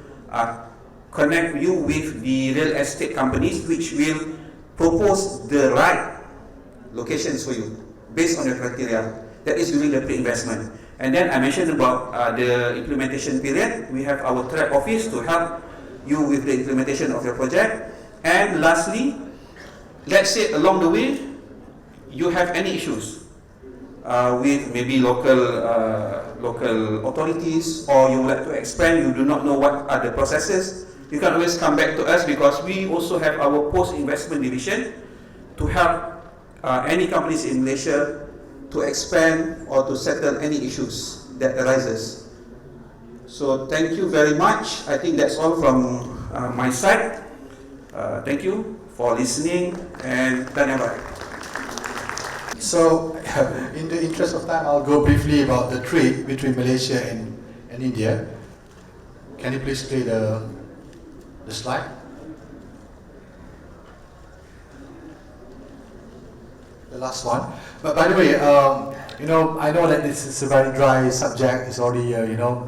connect you with the real estate companies which will propose the right locations for you based on your criteria. That is during the pre-investment. And then I mentioned about the implementation period. We have our track office to help you with the implementation of your project. And lastly, let's say along the way you have any issues with maybe local authorities, or you would like to expand, you do not know what are the processes, you can always come back to us, because we also have our post-investment division to help any companies in Malaysia to expand or to settle any issues that arises. So thank you very much. I think that's all from my side. Thank you for listening, and dhanyawad. So, in the interest of time, I'll go briefly about the trade between Malaysia and India. Can you please play the slide? The last one. But by the way, I know that this is a very dry subject. It's already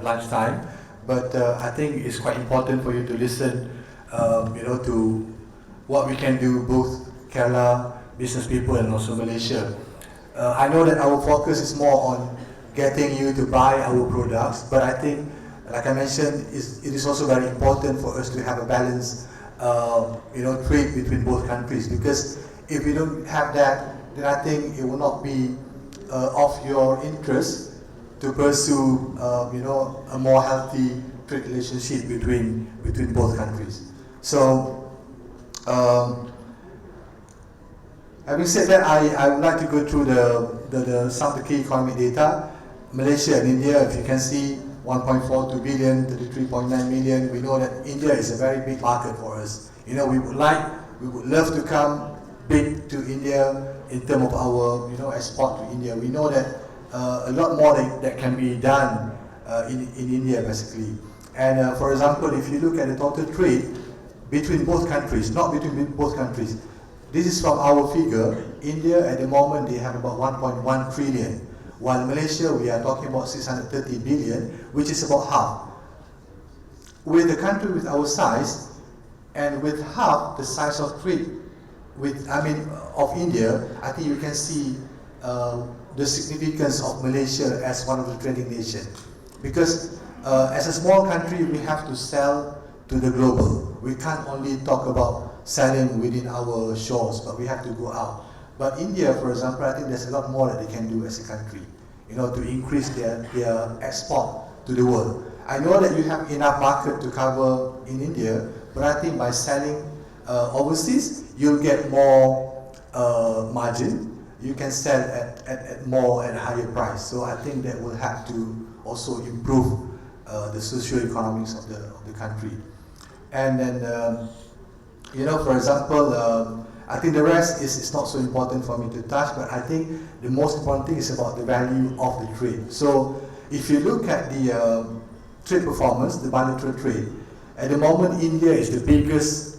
lunchtime, but I think it's quite important for you to listen, to what we can do, both Kerala business people and also Malaysia. I know that our focus is more on getting you to buy our products, but I think, like I mentioned, it is also very important for us to have a balanced, trade between both countries. Because if we don't have that, then I think it will not be of your interest to pursue, a more healthy trade relationship between both countries. So, having said that, I would like to go through some of the key economic data. Malaysia and India, if you can see, 1.42 billion, 33.9 million. We know that India is a very big market for us. We would love to come big to India in terms of our, export to India. We know that a lot more that can be done in India, basically. And for example, if you look at the total trade between both countries, not between both countries, this is from our figure. India at the moment, they have about 1.1 trillion. While Malaysia, we are talking about 630 billion, which is about half. With a country with our size, and with half the size of trade of India, I think you can see the significance of Malaysia as one of the trading nations. Because as a small country, we have to sell to the global. We can't only talk about selling within our shores, but we have to go out. But India, for example, I think there's a lot more that they can do as a country, to increase their export to the world. I know that you have enough market to cover in India, but I think by selling overseas, you'll get more margin. You can sell at a higher price. So I think that will have to also improve the socio-economics of the country. And then, for example, I think the rest is not so important for me to touch, but I think the most important thing is about the value of the trade. So if you look at the trade performance, the bilateral trade, at the moment India is the biggest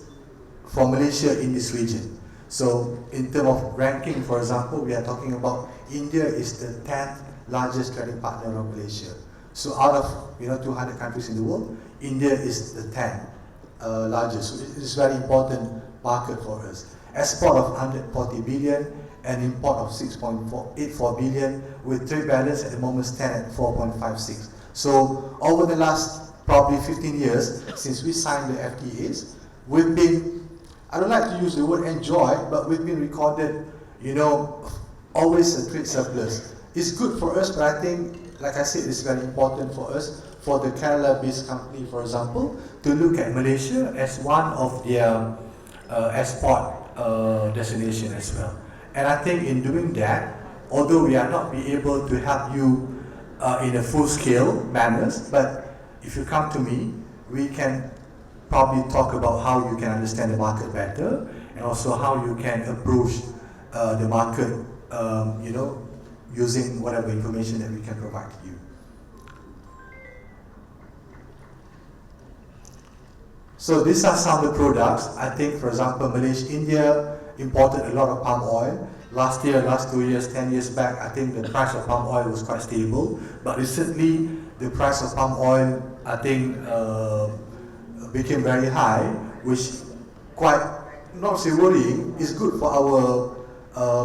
for Malaysia in this region. So in terms of ranking, for example, we are talking about India is the 10th largest trading partner of Malaysia. So out of 200 countries in the world, India is the 10th largest. So it is a very important market for us. Export of 140 billion and import of 6.84 billion, with trade balance at the moment stand at 4.56. So over the last probably 15 years since we signed the FTAs, we've been, I don't like to use the word enjoy, but we've been recorded, always a trade surplus. It's good for us, but I think, like I said, it's very important for us, for the Kerala-based company, for example, to look at Malaysia as one of their export destination as well. And I think in doing that, although we are not be able to help you in a full-scale manners, but if you come to me, we can probably talk about how you can understand the market better, and also how you can approach the market, using whatever information that we can provide to you. So these are some of the products. I think, for example, India imported a lot of palm oil. Last 2 years, 10 years back, I think the price of palm oil was quite stable. But recently, the price of palm oil, I think, became very high, which quite not say worrying, it's good for our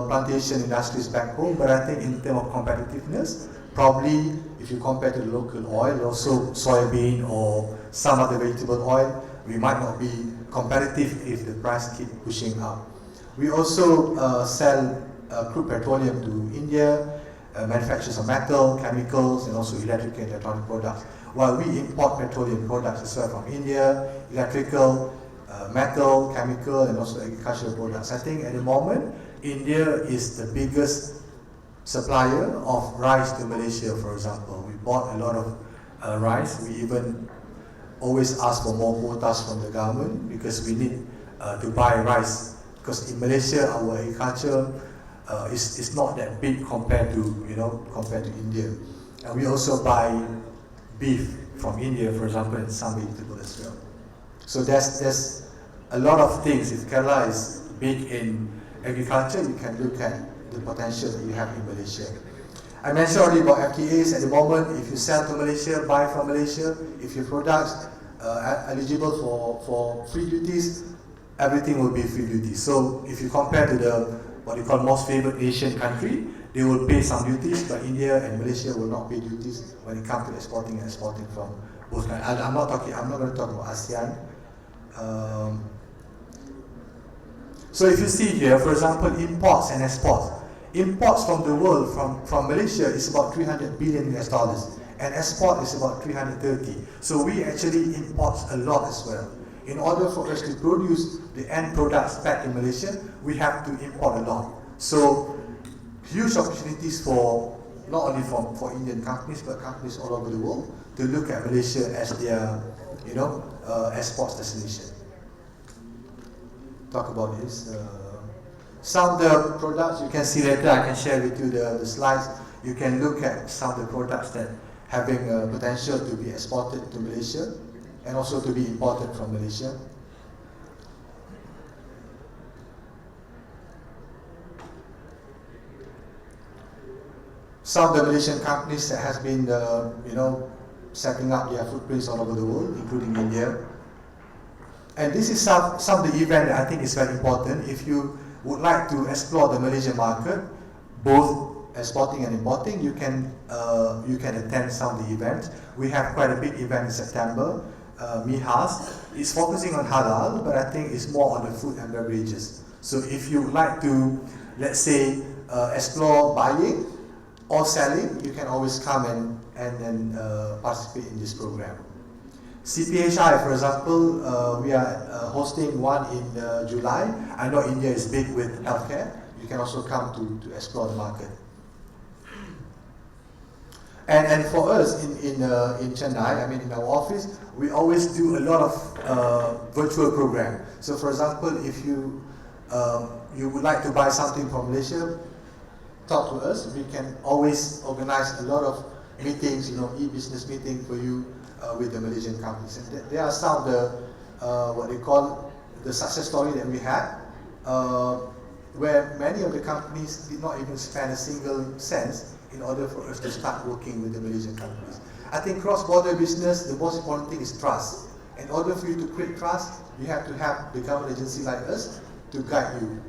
plantation industries back home, but I think in terms of competitiveness, probably if you compare to the local oil, also soybean or some other vegetable oil, we might not be competitive if the price keep pushing up. We also sell crude petroleum to India, manufacturers of metal, chemicals, and also electrical and electronic products. While we import petroleum products as well from India, electrical, metal, chemical, and also agricultural products. I think at the moment, India is the biggest supplier of rice to Malaysia, for example. We bought a lot of rice. We even always ask for more quotas from the government because we need to buy rice. Because in Malaysia, our agriculture is not that big compared to India. And we also buy beef from India, for example, and some vegetable as well. So there's a lot of things. If Kerala is big in agriculture, you can look at the potential that you have in Malaysia. I mentioned already about FTAs. At the moment, if you sell to Malaysia, buy from Malaysia, if your products are eligible for free duties, everything will be free duties. So if you compare to the what you call most favored Asian country, they will pay some duties, but India and Malaysia will not pay duties when it comes to exporting and exporting from both countries. I'm not going to talk about ASEAN. So if you see here, for example, imports and exports. Imports from the world, from Malaysia, is about 300 billion US dollars, and export is about 330. So we actually import a lot as well. In order for us to produce the end products back in Malaysia, we have to import a lot. So huge opportunities for not only for Indian companies, but companies all over the world to look at Malaysia as their exports destination. Talk about this. Some of the products you can see later, I can share with you the slides. You can look at some of the products that having potential to be exported to Malaysia and also to be imported from Malaysia. Some of the Malaysian companies that has been, setting up their footprints all over the world, including India. And this is some of the event that I think is very important. If you would like to explore the Malaysian market, both exporting and importing, you can attend some of the events. We have quite a big event in September. MIHAS is focusing on halal, but I think it's more on the food and beverages. So if you would like to, let's say, explore buying or selling, you can always come and participate in this program. CPHI, for example, we are hosting one in July. I know India is big with healthcare. You can also come to explore the market. And for us in Chennai, in our office, we always do a lot of virtual program. So for example, if you would like to buy something from Malaysia, talk to us. We can always organize a lot of meetings, e-business meeting for you with the Malaysian companies. And there are some of the, what they call the success story that we had, where many of the companies did not even spend a single cent in order for us to start working with the Malaysian companies. I think cross-border business, the most important thing is trust. In order for you to create trust, you have to have the government agency like us to guide you.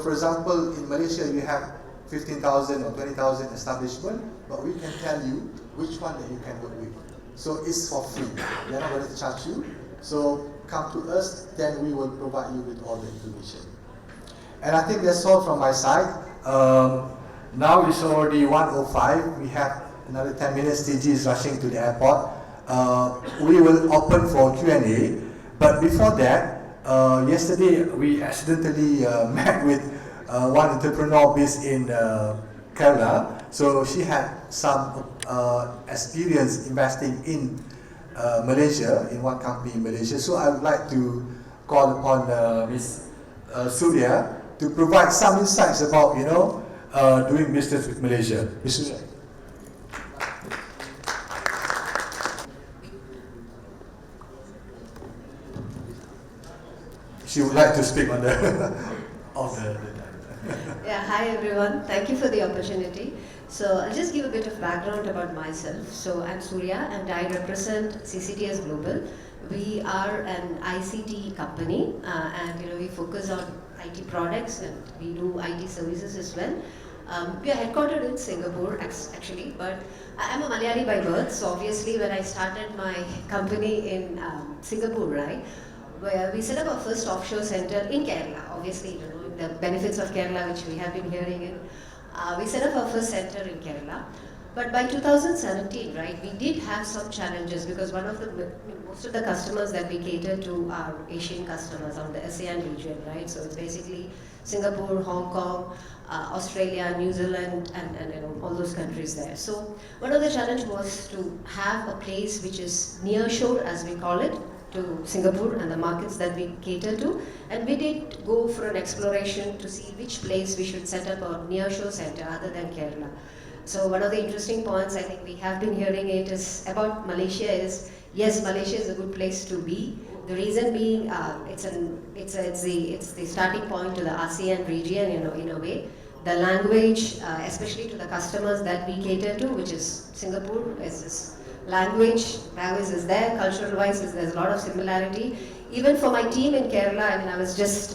For example, in Malaysia, you have 15,000 or 20,000 establishment, but we can tell you which one that you can work with. So it's for free. We are not going to charge you. So come to us, then we will provide you with all the information. And I think that's all from my side. Now it's already 1:05. We have another 10 minutes. TG is rushing to the airport. We will open for Q&A. But before that, yesterday we accidentally met with one entrepreneur based in Kerala. So she had some experience investing in Malaysia, in one company in Malaysia. So I would like to call upon Ms. Surya to provide some insights about, doing business with Malaysia. Ms. Surya. She would like to speak on the Yeah, hi everyone. Thank you for the opportunity. So I'll just give a bit of background about myself. So I'm Surya and I represent CCTS Global. We are an ICT company and we focus on IT products and we do IT services as well. We are headquartered in Singapore actually, but I'm a Malayali by birth, so obviously when I started my company in Singapore, right, where we set up our first offshore center in Kerala, obviously the benefits of Kerala which we have been hearing in. We set up our first center in Kerala, but by 2017, right, we did have some challenges because most of the customers that we cater to are Asian customers on the ASEAN region, right? So it's basically Singapore, Hong Kong, Australia, New Zealand, and all those countries there. So one of the challenge was to have a place which is near shore, as we call it, to Singapore and the markets that we cater to, and we did go for an exploration to see which place we should set up a nearshore center other than Kerala. So one of the interesting points I think we have been hearing it is about Malaysia is, yes, Malaysia is a good place to be. The reason being, it's the starting point to the ASEAN region, in a way. The language, especially to the customers that we cater to, which is Singapore, is language is there, cultural wise there's a lot of similarity. Even for my team in Kerala,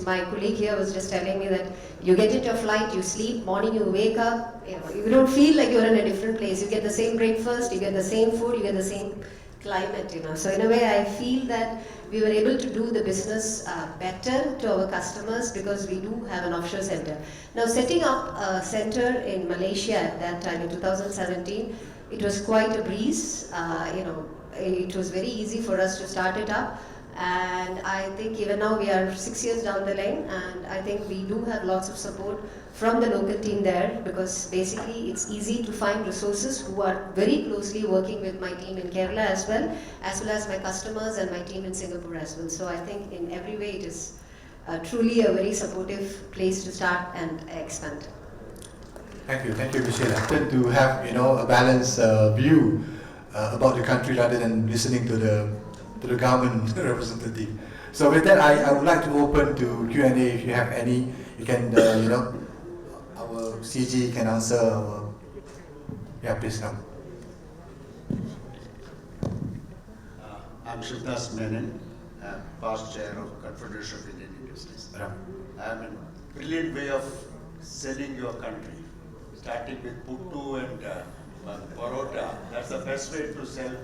my colleague here was just telling me that you get into a flight, you sleep, morning you wake up, you don't feel like you're in a different place. You get the same breakfast, you get the same food, you get the same climate, So in a way I feel that we were able to do the business better to our customers because we do have an offshore center. Now setting up a center in Malaysia at that time in 2017, it was quite a breeze. It was very easy for us to start it up, and I think even now we are 6 years down the line, and I think we do have lots of support from the local team there because basically it's easy to find resources who are very closely working with my team in Kerala as well as my customers and my team in Singapore as well. So I think in every way it is truly a very supportive place to start and expand. Thank you, Michelle. To have a balanced view about the country rather than listening to the government representative. So with that, I would like to open to Q&A. If you have any, you can our CG can answer. Please come. I'm Shivdas Menon, past chair of Confederation of Indian Industries. I have a brilliant way of selling your country. Starting with puttu and parota, that's the best way to sell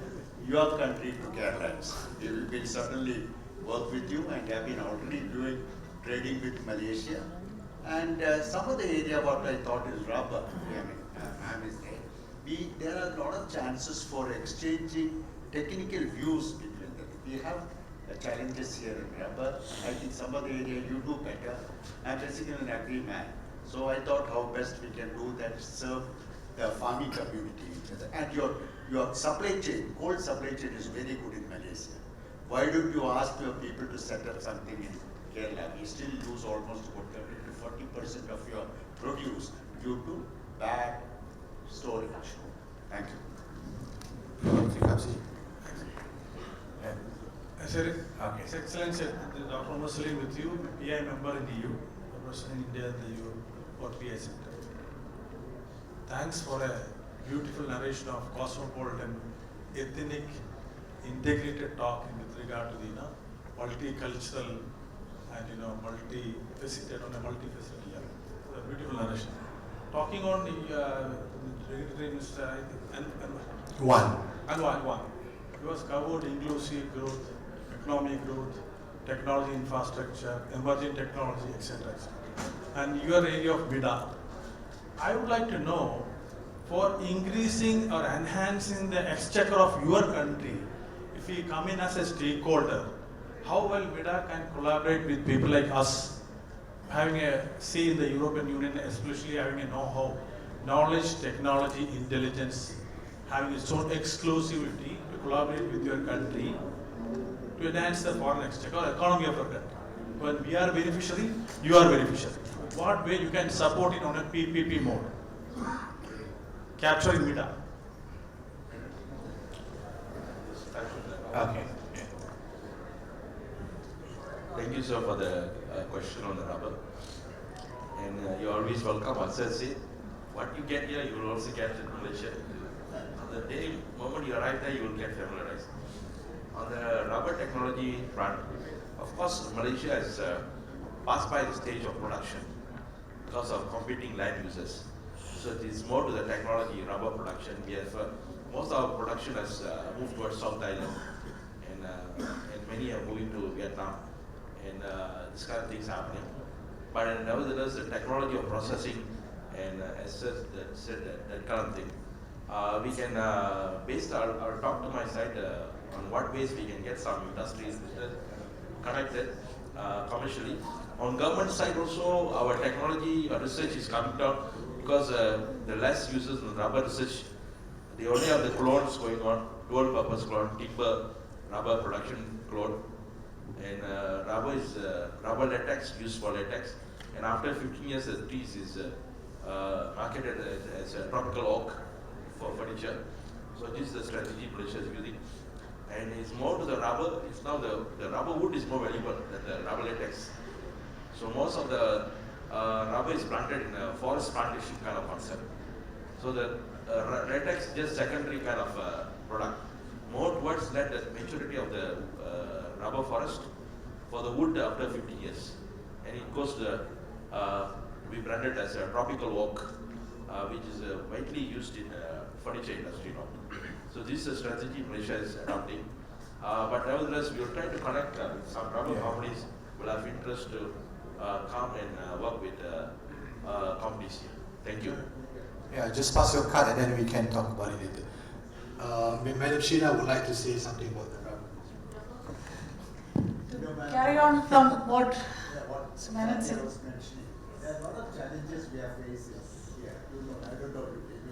your country to Keralans. We will certainly work with you and have been already doing trading with Malaysia. And some of the area what I thought is rubber, there are a lot of chances for exchanging technical views between them. We have challenges here in rubber. I think some of the area you do better. I'm basically an agri man. So I thought how best we can do that, serve the farming community. And your supply chain, cold supply chain is very good in Malaysia. Why don't you ask your people to set up something in Kerala? We still lose almost about 30 to 40% of your produce due to bad storage. Thank you. His Excellency, Dr. Muslim with you, PI member in the EU, representing India in the EU for PI Center. Thanks for a beautiful narration of cosmopolitan, ethnic, integrated talk with regard to the multicultural and multi-faceted on a multi-faceted level. A beautiful narration. Talking on the Secretary Minister, Anwar. He was covered inclusive growth, economic growth, technology infrastructure, emerging technology, etc. And your area of MIDA. I would like to know, for increasing or enhancing the exchequer of your country, if we come in as a stakeholder, how well MIDA can collaborate with people like us, having a say in the European Union, especially having a know-how, knowledge, technology, intelligence, having its own exclusivity to collaborate with your country to enhance the foreign exchequer or economy of your country. When we are beneficiary, you are beneficiary. What way you can support it on a PPP mode? Capturing MIDA. Okay. Thank you, sir, for the question on the rubber. And you're always welcome. Answer it. what you get here, you will also get in Malaysia. On the day, moment you arrive there, you will get familiarized. On the rubber technology front, of course, Malaysia has passed by the stage of production because of competing land uses. So it is more to the technology, rubber production. We have, most of our production has moved towards South Thailand, and many are moving to Vietnam, and this kind of things happening. But nevertheless, the technology of processing and that kind of thing, we can I'll talk to my side on what ways we can get some industries connected commercially. On government side also, our technology research is coming down because the less users in rubber research, they only have the clones going on, dual purpose clone, timber, rubber production clone. And rubber is rubber latex, used for latex. And after 15 years, the trees is marketed as a tropical oak for furniture. So this is the strategy Malaysia is using. And it's more to the rubber. It's now the rubber wood is more valuable than the rubber latex. So most of the rubber is planted in a forest plantation kind of concept. So the latex is just secondary kind of product. More towards that the maturity of the rubber forest for the wood after 50 years. And it goes to be branded as a tropical oak, which is widely used in furniture industry now. So this is a strategy Malaysia is adopting. But nevertheless, we will try to connect with some rubber companies who will have interest to come and work with companies here. Thank you. Yeah, just pass your card and then we can talk about it later. Madam Sheila would like to say something about the rubber. Carry on from what Madam said. Was mentioning. There are a lot of challenges we are facing here. I don't know if you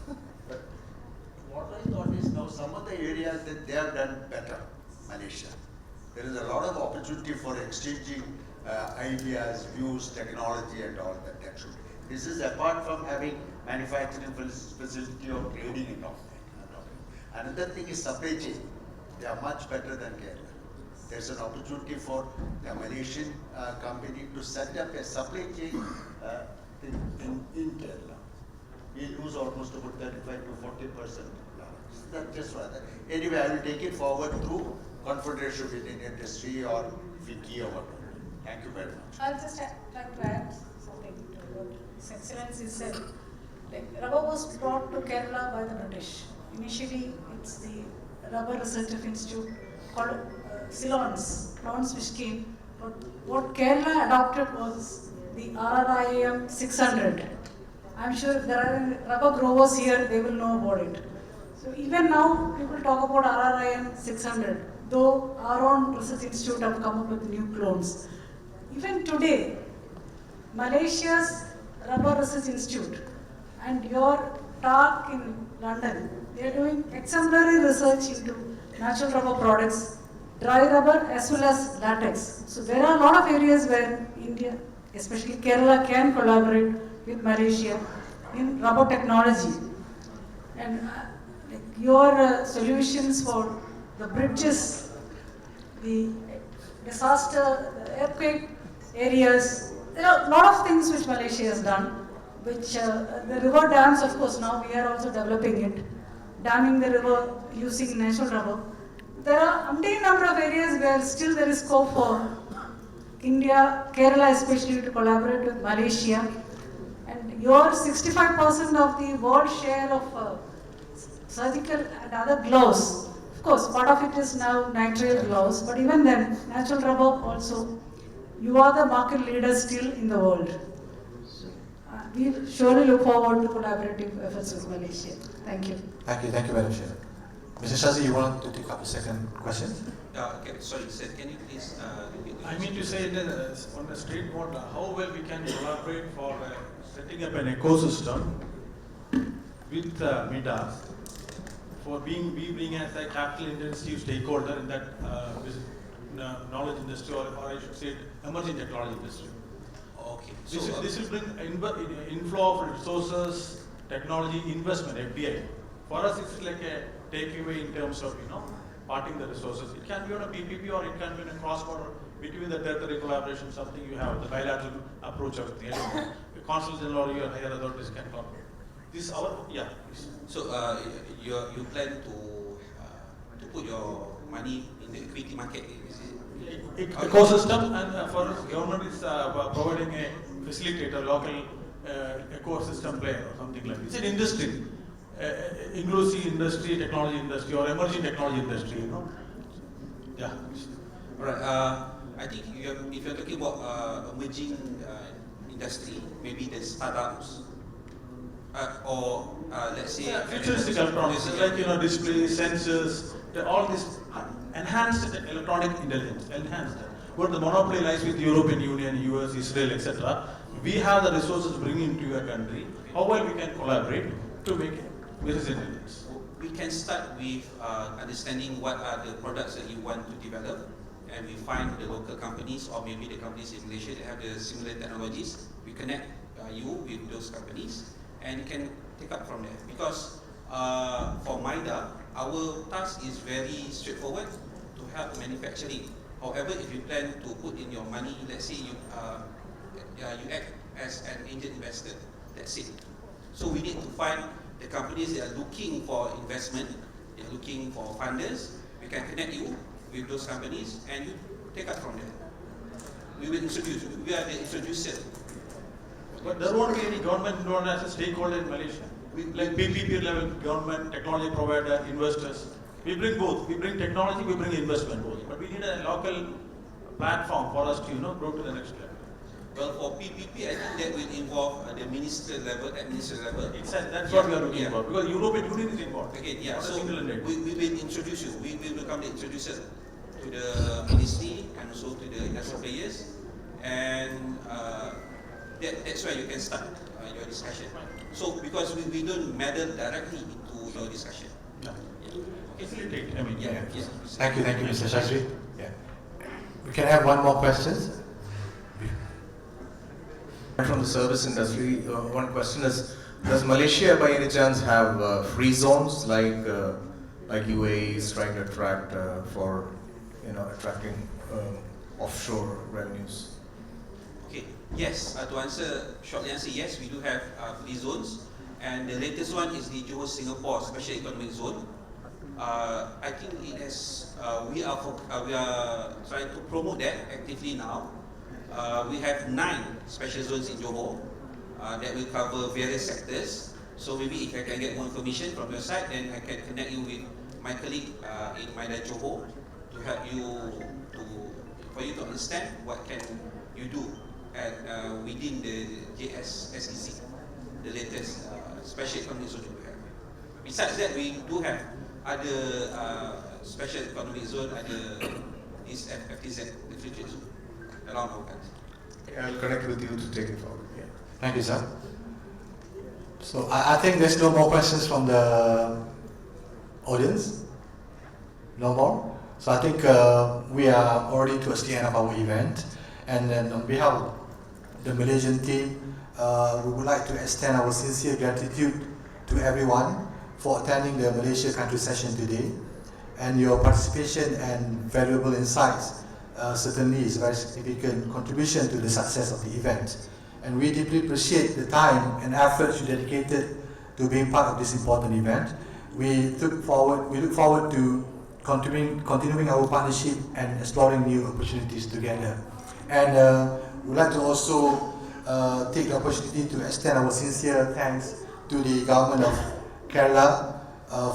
know. But what I thought is now some of the areas that they have done better, Malaysia. There is a lot of opportunity for exchanging ideas, views, technology and all that. This is apart from having manufacturing facility or trading and all that. Another thing is supply chain. They are much better than Kerala. There's an opportunity for a Malaysian company to set up a supply chain in Kerala. We lose almost about 35 to 40%. That's just rather. Anyway, I will take it forward through Confederation of Indian Industry or Wiki or whatever. Thank you very much. I'll just like to add something to what His Excellency said. Like, rubber was brought to Kerala by the British. Initially, it's the Rubber Research Institute called Ceylons, which came. But what Kerala adopted was the RRIM 600. I'm sure if there are any rubber growers here, they will know about it. So even now, people talk about RRIM 600, though our own research institute have come up with new clones. Even today, Malaysia's Rubber Research Institute and your talk in London, they are doing exemplary research into natural rubber products, dry rubber as well as latex. So there are a lot of areas where India, especially Kerala, can collaborate with Malaysia in rubber technology. And your solutions for the bridges, the disaster, the earthquake areas, there are a lot of things which Malaysia has done, which the river dams, of course, now we are also developing it, damming the river using natural rubber. There are umpteen number of areas where still there is scope for India, Kerala especially, to collaborate with Malaysia. And your 65% of the world share of surgical and other gloves, of course, part of it is now nitrile gloves, but even then, natural rubber also, you are the market leader still in the world. We surely look forward to collaborative efforts with Malaysia. Thank you. Thank you, Madam Sheila. Mr. Shazi, you want to take up the second question? Okay, sorry, sir, can you please repeat the I mean to say that on a straight note, how well we can collaborate for setting up an ecosystem with MIDA for being as a capital intensive stakeholder in that knowledge industry, or I should say emerging technology industry. Okay. This will bring inflow of resources, technology, investment, FDI. For us, it's like a takeaway in terms of parting the resources. It can be on a PPP or it can be on a cross-border between the territory collaboration, something you have, the bilateral approach of the consuls general or your higher authorities can collaborate. This is our, yeah, please. So you plan to put your money in the equity market, is it? Ecosystem, and for us, government is providing a facilitator, local ecosystem player or something like this. It's an industry, inclusive industry, technology industry, or emerging technology industry, you know. Yeah. Alright, I think if you're talking about emerging industry, maybe the startups, or let's say futuristic electronics, like display, sensors, all this enhanced electronic intelligence, enhanced. Where the monopoly lies with European Union, US, Israel, etc. We have the resources bringing into your country. How well we can collaborate to make business intelligence? We can start with understanding what are the products that you want to develop, and we find the local companies or maybe the companies in Malaysia that have the similar technologies. We connect you with those companies, and you can take up from there. Because for MIDA, our task is very straightforward, to help manufacturing. However, if you plan to put in your money, let's say you act as an angel investor, that's it. So we need to find the companies that are looking for investment, they're looking for funders. We can connect you with those companies and you take up from there. We will introduce you. We are the introducer. But there won't be any government involved as a stakeholder in Malaysia. Like PPP level, government, technology provider, investors. We bring both. We bring technology, we bring investment both. But we need a local platform for us to grow to the next level. Well, for PPP, I think that will involve the ministerial level, administrative level. That's what we are looking for, because European Union is involved. Again, yeah, not a so single entity. we will introduce you. We will become the introducer to the ministry and also to the industrial players. And that's where you can start your discussion. So, because we don't meddle directly into your discussion. Yeah. Facilitate, I mean. Yeah. Thank you, Mr. Shastri. Yeah. We can have one more question. From the service industry, one question is: does Malaysia, by any chance, have free zones like UAE is trying to attract for attracting offshore revenues? Okay. Yes. Shortly answer, yes, we do have free zones, and the latest one is the Johor Singapore Special Economic Zone. I think it has. We are trying to promote that actively now. We have 9 special zones in Johor that will cover various sectors. So maybe if I can get more information from your side, then I can connect you with my colleague in MIDA Johor to help you for you to understand what can you do within the KSIDC, the latest special economic zone we have. Besides that, we do have other special economic zone, this FTZ, the future zone, around our country. I'll connect with you to take it forward. Yeah. Thank you, sir. So I think there's no more questions from the audience. No more. So I think we are already towards the end of our event. And then on behalf of the Malaysian team, we would like to extend our sincere gratitude to everyone for attending the Malaysia country session today. And your participation and valuable insights certainly is a very significant contribution to the success of the event. And we deeply appreciate the time and effort you dedicated to being part of this important event. We look forward to continuing our partnership and exploring new opportunities together. And we'd like to also take the opportunity to extend our sincere thanks to the government of Kerala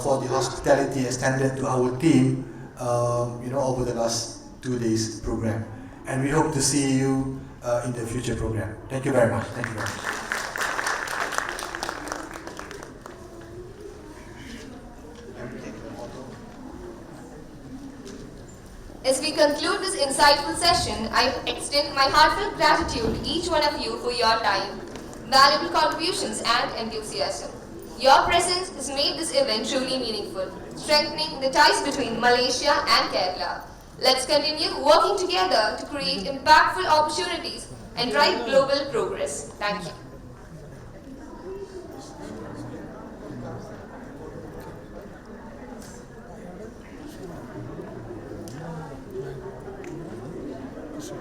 for the hospitality extended to our team, over the last 2 days program. And we hope to see you in the future program. Thank you very much. Thank you very much. As we conclude this insightful session, I extend my heartfelt gratitude to each one of you for your time, valuable contributions and enthusiasm. Your presence has made this event truly meaningful, strengthening the ties between Malaysia and Kerala. Let's continue working together to create impactful opportunities and drive global progress. Thank you. Sure.